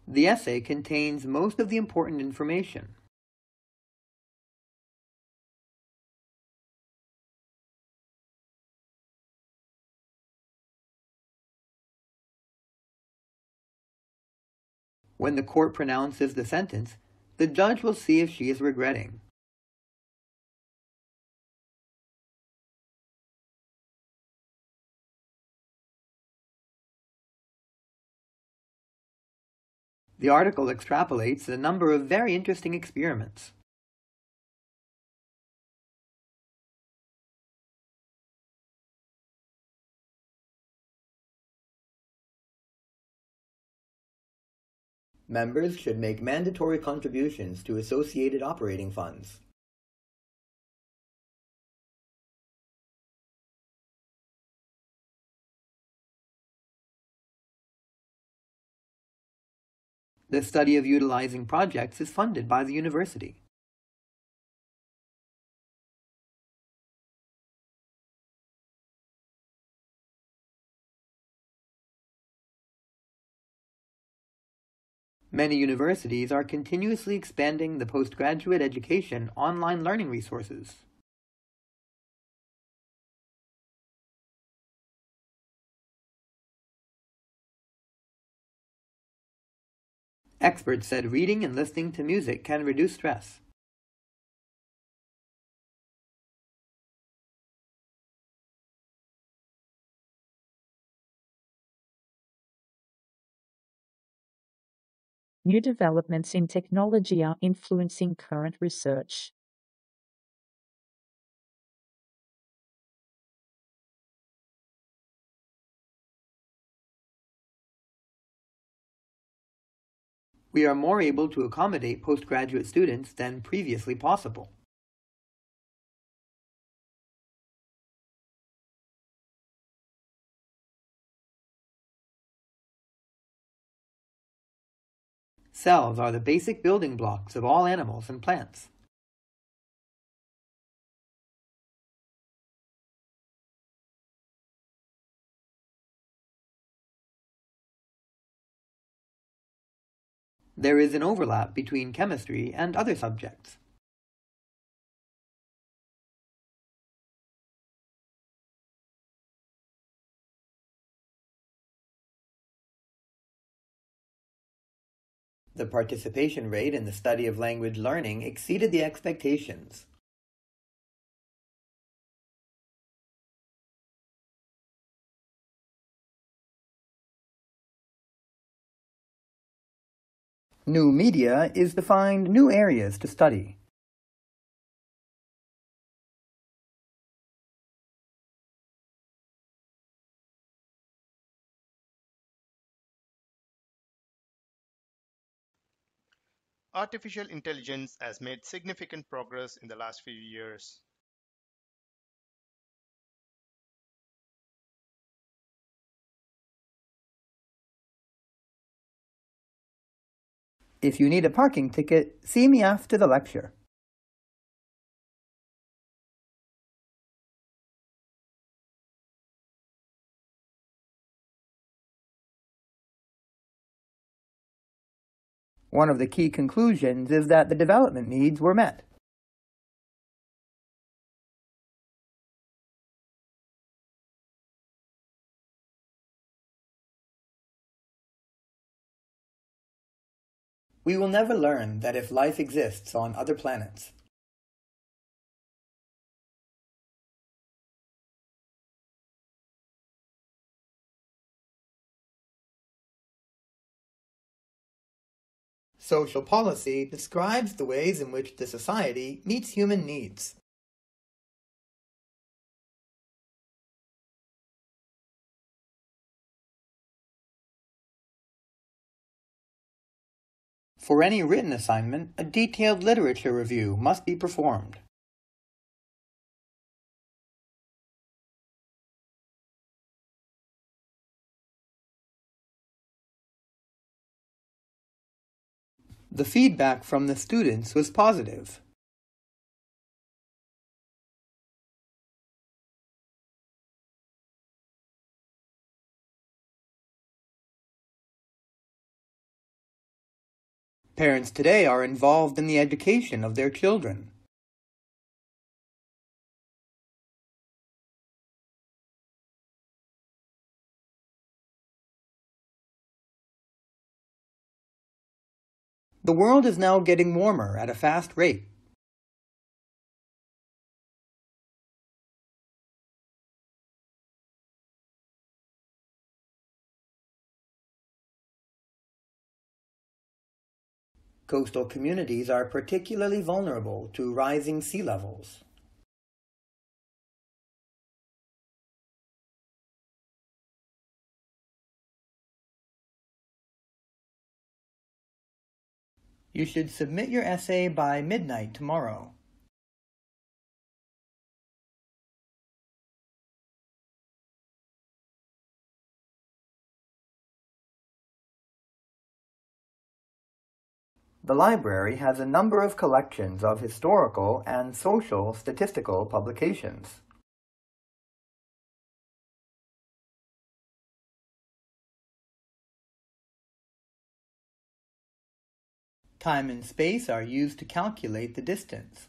S3: The essay contains most of the important information. When the court pronounces the sentence, the judge will see if she is regretting. The article extrapolates a number of very interesting experiments. Members should make mandatory contributions to associated operating funds. The study of utilizing projects is funded by the university. Many universities are continuously expanding the postgraduate education online learning resources. Experts said reading and listening to music can reduce stress.
S2: New developments in technology are influencing current research.
S3: We are more able to accommodate postgraduate students than previously possible. Cells are the basic building blocks of all animals and plants. There is an overlap between chemistry and other subjects. The participation rate in the study of language learning exceeded the expectations. New media is to find new areas to study.
S5: Artificial intelligence has made significant progress in the last few years.
S3: If you need a parking ticket, see me after the lecture. One of the key conclusions is that the development needs were met. We will never learn that if life exists on other planets. Social policy describes the ways in which the society meets human needs. For any written assignment, a detailed literature review must be performed. The feedback from the students was positive. Parents today are involved in the education of their children. The world is now getting warmer at a fast rate. Coastal communities are particularly vulnerable to rising sea levels. You should submit your essay by midnight tomorrow. The library has a number of collections of historical and social statistical publications. Time and space are used to calculate the distance.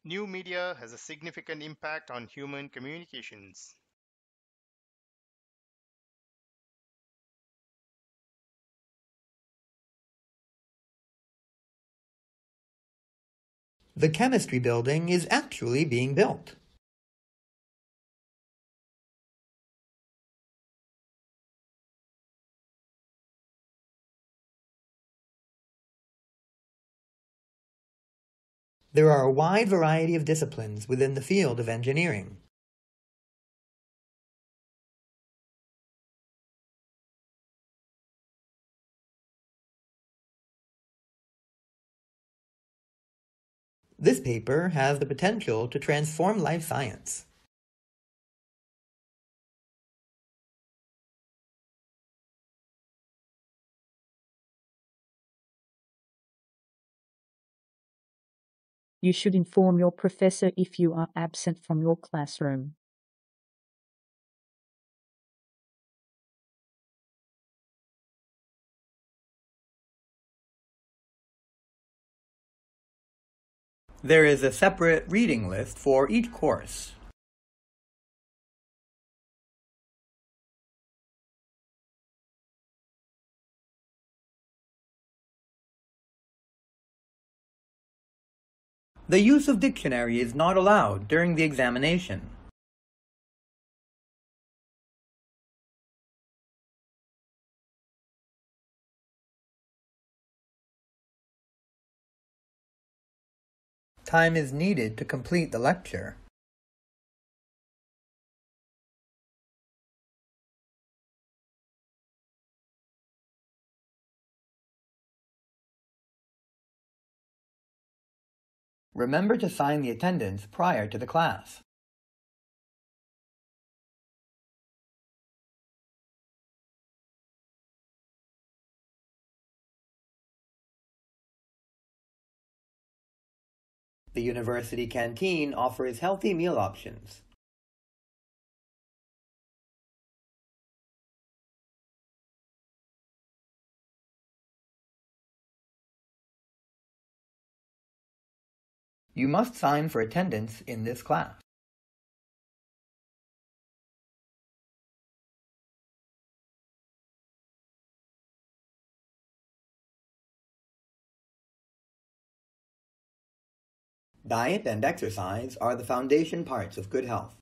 S5: New media has a significant impact on human communications.
S3: The chemistry building is actually being built. There are a wide variety of disciplines within the field of engineering. This paper has the potential to transform life science.
S2: You should inform your professor if you are absent from your classroom.
S3: There is a separate reading list for each course. The use of dictionary is not allowed during the examination. Time is needed to complete the lecture. Remember to sign the attendance prior to the class. The university canteen offers healthy meal options. You must sign for attendance in this class. Diet and exercise are the foundation parts of good health.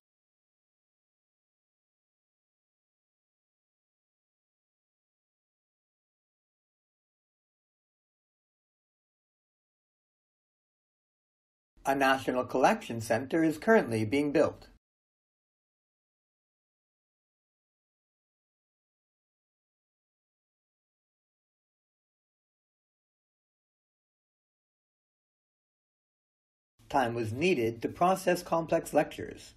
S3: A national collection center is currently being built. time was needed to process complex lectures.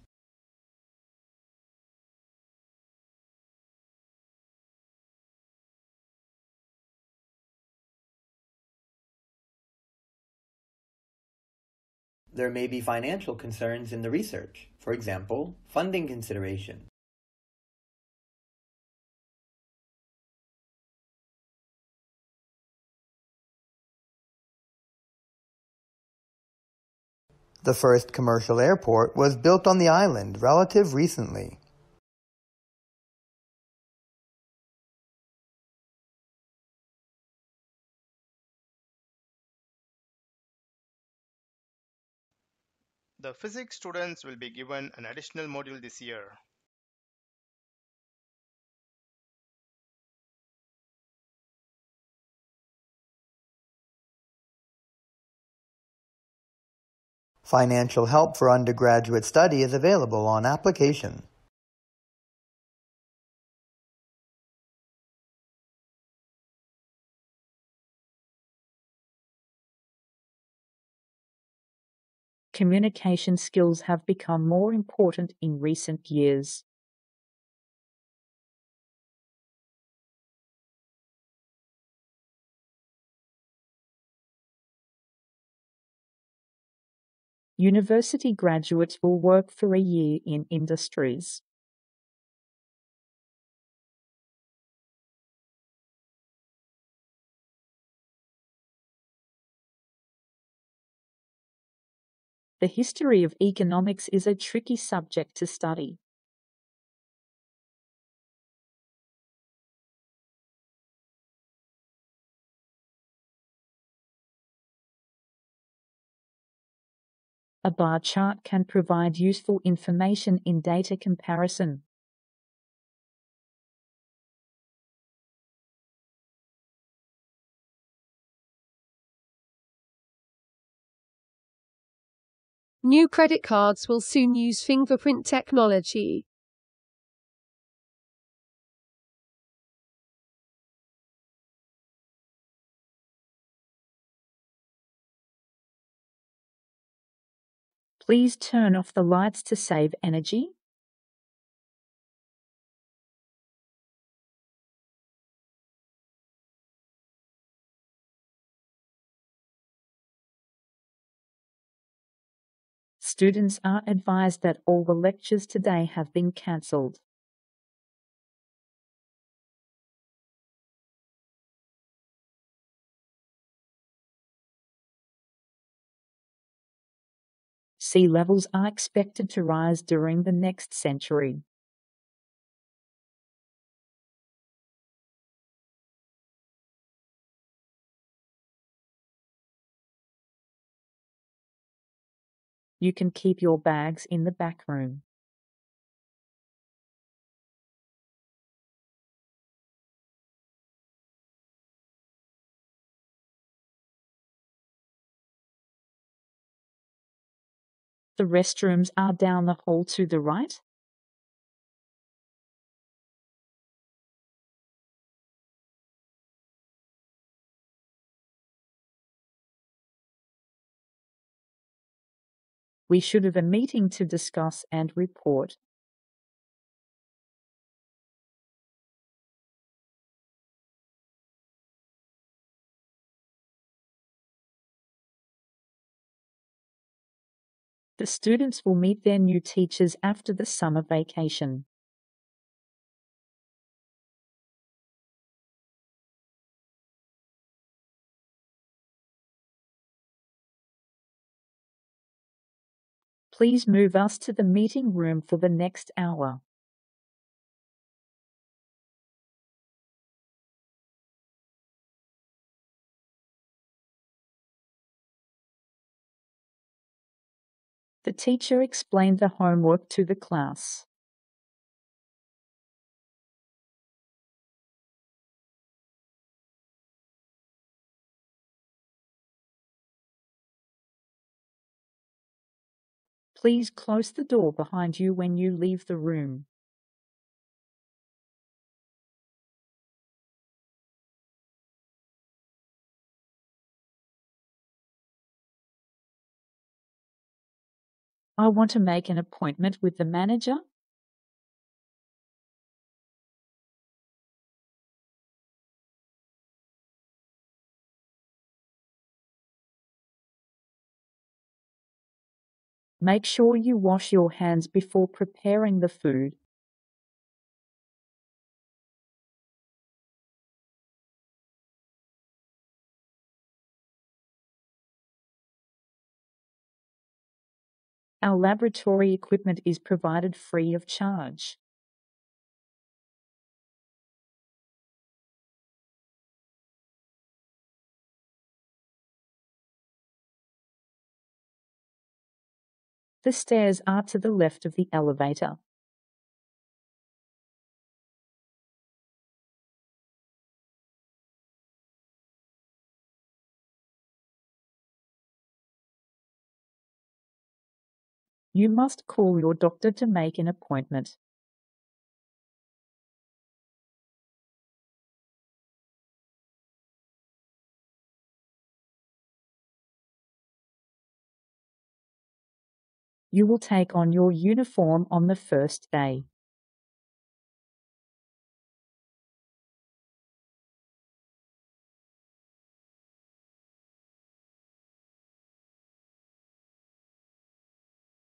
S3: There may be financial concerns in the research, for example, funding consideration. The first commercial airport was built on the island relative recently.
S5: The physics students will be given an additional module this year.
S3: Financial help for undergraduate study is available on application.
S2: Communication skills have become more important in recent years. University graduates will work for a year in industries. The history of economics is a tricky subject to study. A bar chart can provide useful information in data comparison.
S4: New credit cards will soon use fingerprint technology.
S2: Please turn off the lights to save energy. Students are advised that all the lectures today have been cancelled. Sea levels are expected to rise during the next century. You can keep your bags in the back room. The restrooms are down the hall to the right. We should have a meeting to discuss and report. The students will meet their new teachers after the summer vacation. Please move us to the meeting room for the next hour. The teacher explained the homework to the class. Please close the door behind you when you leave the room. I want to make an appointment with the manager. Make sure you wash your hands before preparing the food. Our laboratory equipment is provided free of charge. The stairs are to the left of the elevator. You must call your doctor to make an appointment. You will take on your uniform on the first day.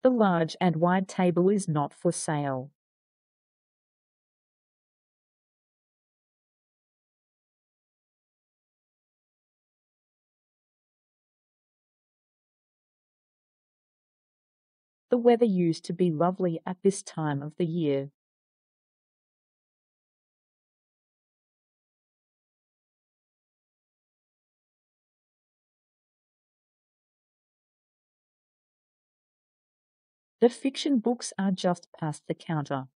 S2: The large and wide table is not for sale. The weather used to be lovely at this time of the year. The fiction books are just past the counter.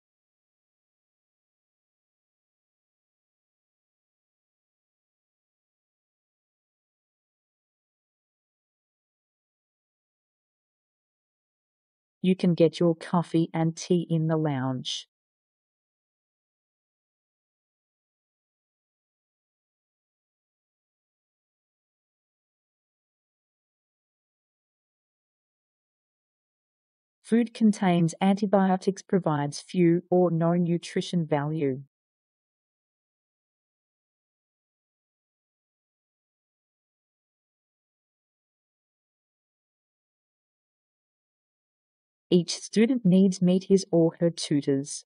S2: You can get your coffee and tea in the lounge. Food contains antibiotics, provides few or no nutrition value. Each student needs meet his or her tutors.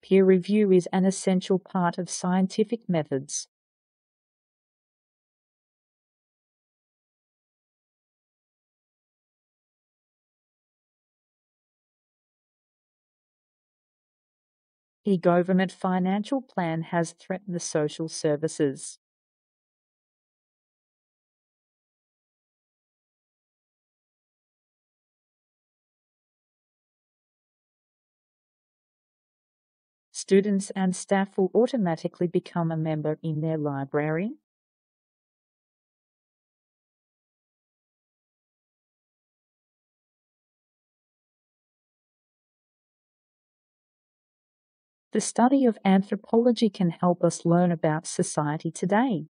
S2: Peer review is an essential part of scientific methods. E-government financial plan has threatened the social services. Students and staff will automatically become a member in their library. The study of anthropology can help us learn about society today.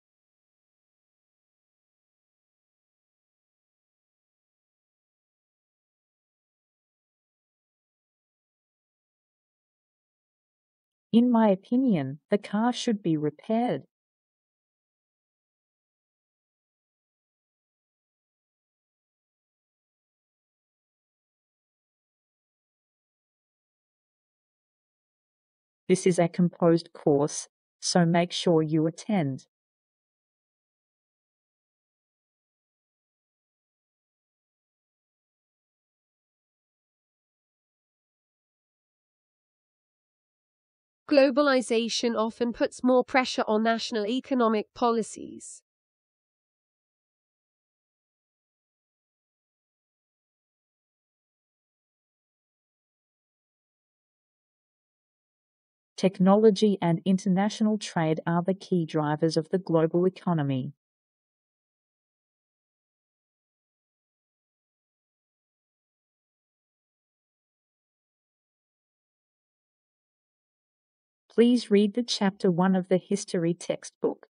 S2: In my opinion, the car should be repaired. This is a composed course, so make sure you attend.
S4: Globalization often puts more pressure on national economic policies.
S2: Technology and international trade are the key drivers of the global economy. Please read the Chapter 1 of the history textbook.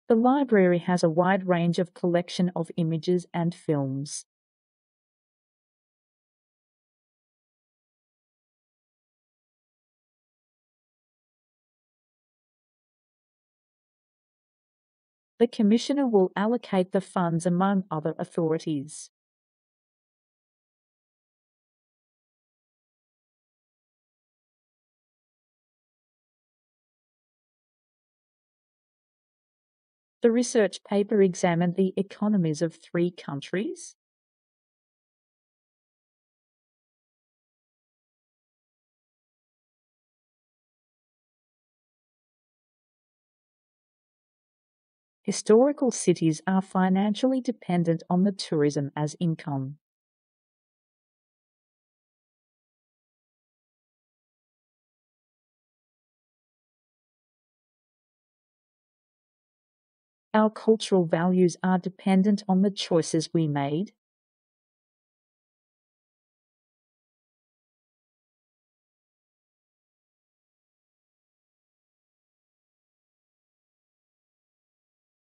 S2: The library has a wide range of collection of images and films. The Commissioner will allocate the funds among other authorities. The research paper examined the economies of 3 countries. Historical cities are financially dependent on the tourism as income. Our cultural values are dependent on the choices we made.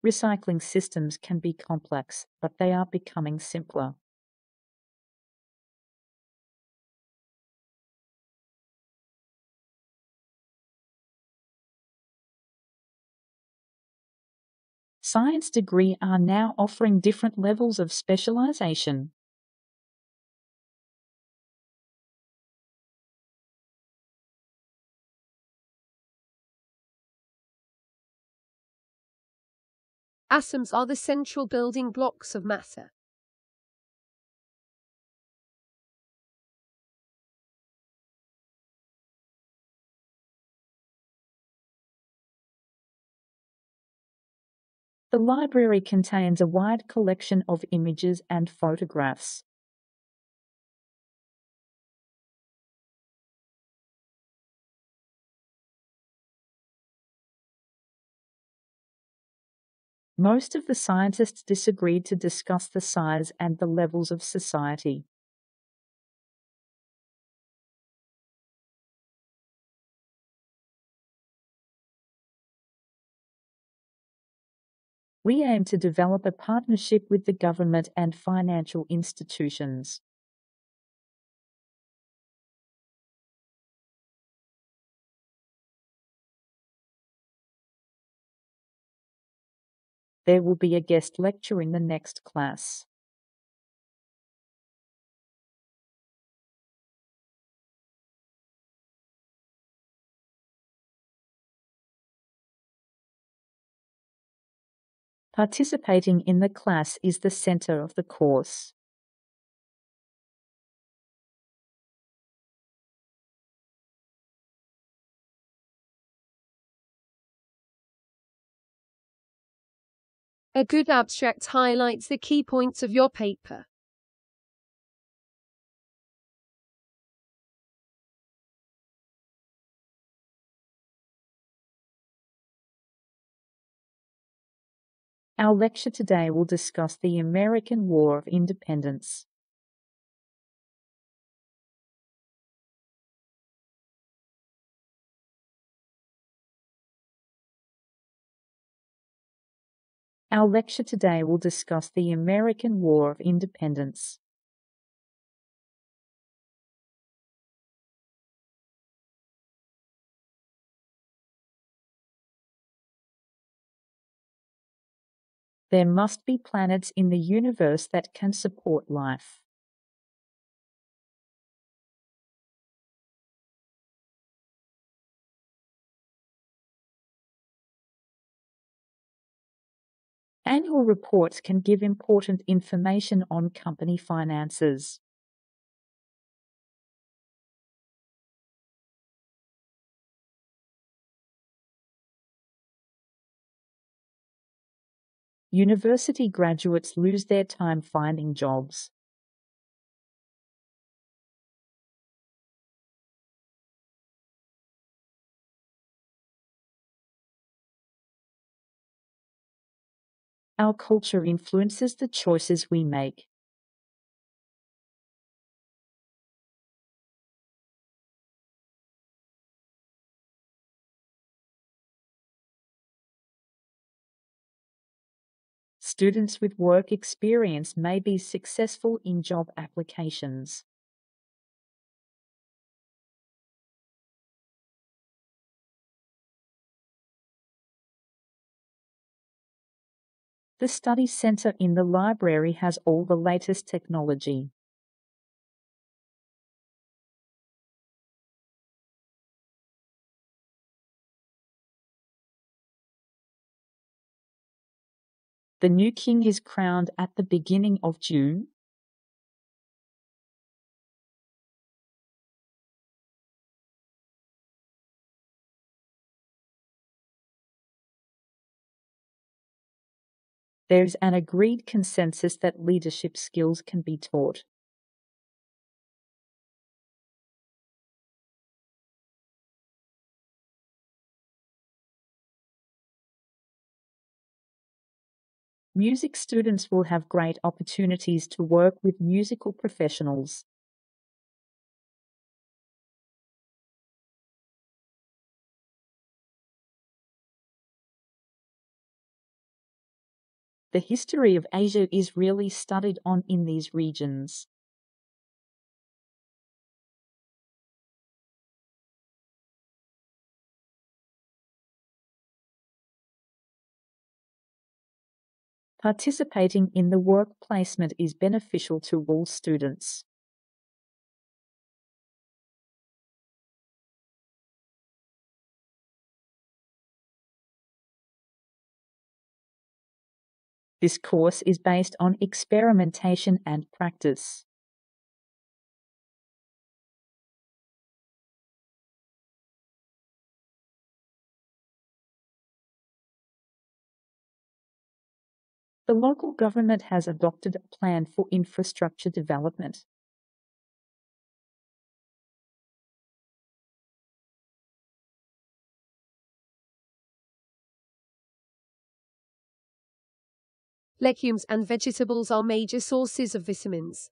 S2: Recycling systems can be complex, but they are becoming simpler. Science degrees are now offering different levels of specialization.
S4: Atoms are the central building blocks of matter.
S2: The library contains a wide collection of images and photographs. Most of the scientists disagreed to discuss the size and the levels of society. We aim to develop a partnership with the government and financial institutions. There will be a guest lecture in the next class. Participating in the class is the center of the course.
S4: A good abstract highlights the key points of your paper.
S2: Our lecture today will discuss the American War of Independence. Our lecture today will discuss the American War of Independence. There must be planets in the universe that can support life. Annual reports can give important information on company finances. University graduates lose their time finding jobs. Our culture influences the choices we make. Students with work experience may be successful in job applications. The study center in the library has all the latest technology. The new king is crowned at the beginning of June. There's an agreed consensus that leadership skills can be taught. Music students will have great opportunities to work with musical professionals. The history of Asia is really studied on in these regions. Participating in the work placement is beneficial to all students. This course is based on experimentation and practice. The local government has adopted a plan for infrastructure development.
S4: Legumes and vegetables are major sources of vitamins.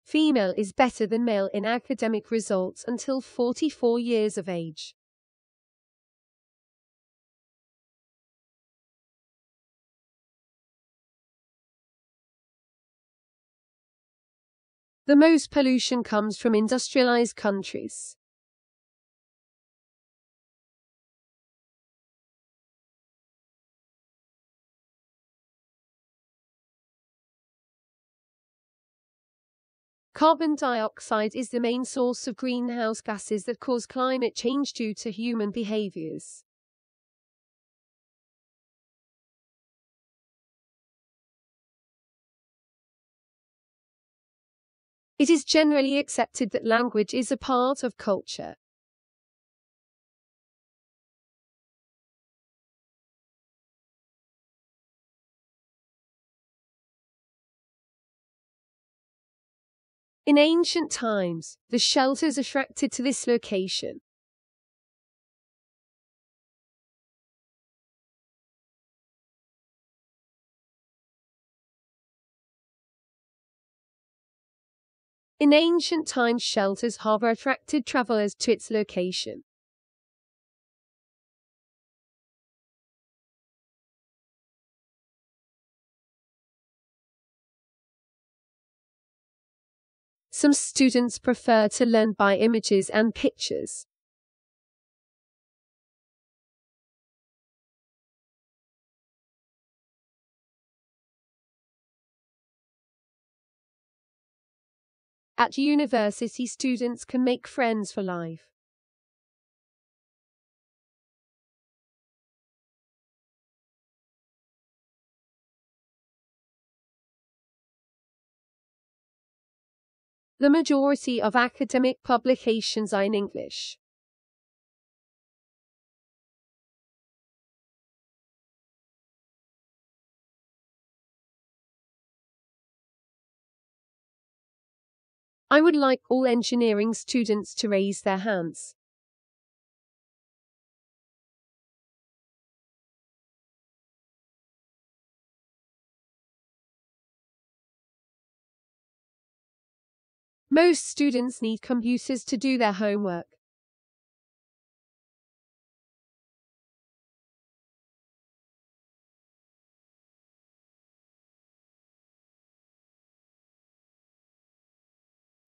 S4: Female is better than male in academic results until 44 years of age. The most pollution comes from industrialized countries. Carbon dioxide is the main source of greenhouse gases that cause climate change due to human behaviors. It is generally accepted that language is a part of culture. In ancient times, the shelters attracted to this location. In ancient times, shelters harbor attracted travelers to its location. Some students prefer to learn by images and pictures. At university, students can make friends for life. The majority of academic publications are in English. I would like all engineering students to raise their hands. Most students need computers to do their homework.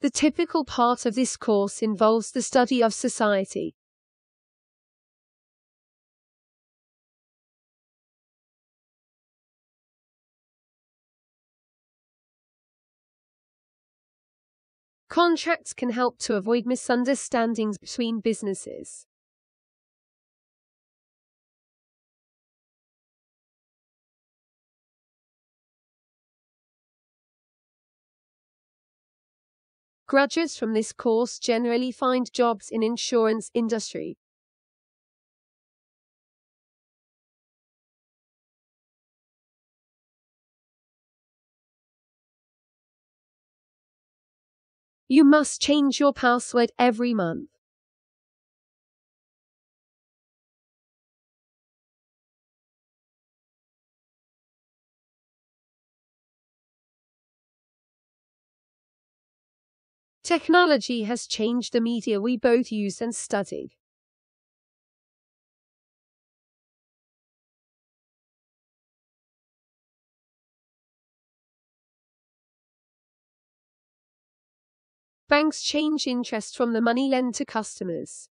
S4: The typical part of this course involves the study of society. Contracts can help to avoid misunderstandings between businesses. Graduates from this course generally find jobs in insurance industry. You must change your password every month. Technology has changed the media we both use and study. Banks change interest from the money lent to customers.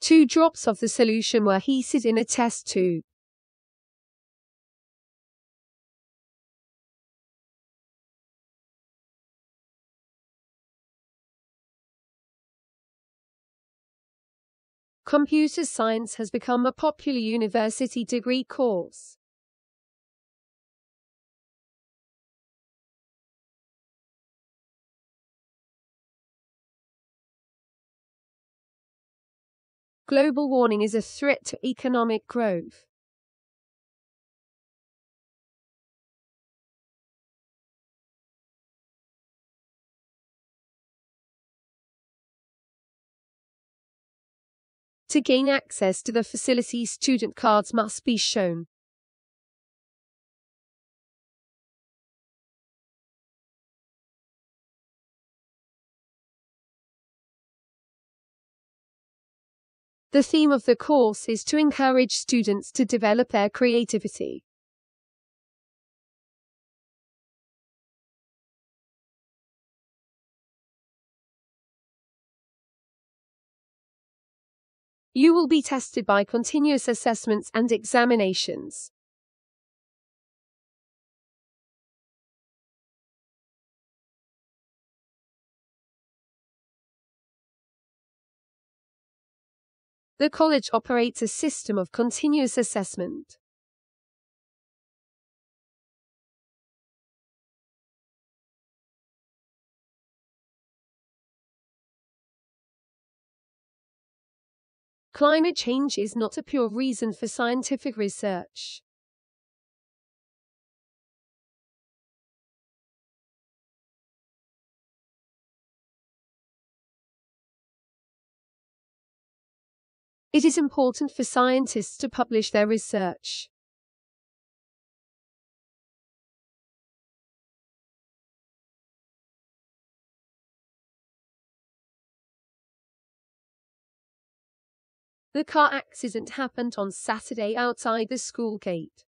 S4: Two drops of the solution were heated in a test tube. Computer science has become a popular university degree course. Global warming is a threat to economic growth. To gain access to the facility, student cards must be shown. The theme of the course is to encourage students to develop their creativity. You will be tested by continuous assessments and examinations. The college operates a system of continuous assessment. Climate change is not a pure reason for scientific research. It is important for scientists to publish their research. The car accident happened on Saturday outside the school gate.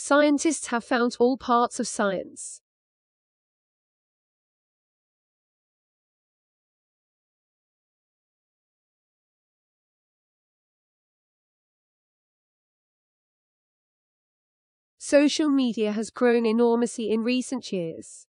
S4: Scientists have found all parts of science. Social media has grown enormously in recent years.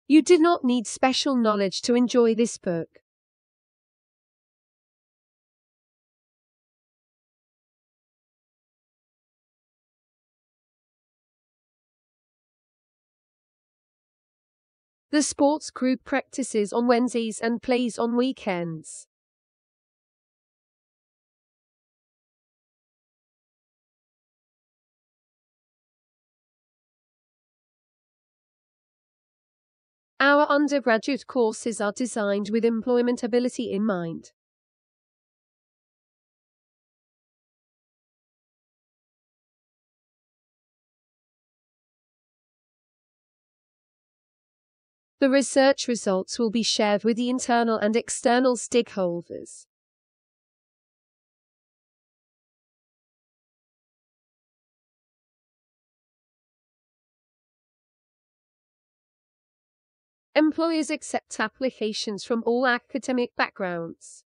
S4: You did not need special knowledge to enjoy this book. The sports group practices on Wednesdays and plays on weekends. Our undergraduate courses are designed with employmentability in mind. The research results will be shared with the internal and external stakeholders. Employers accept applications from all academic backgrounds.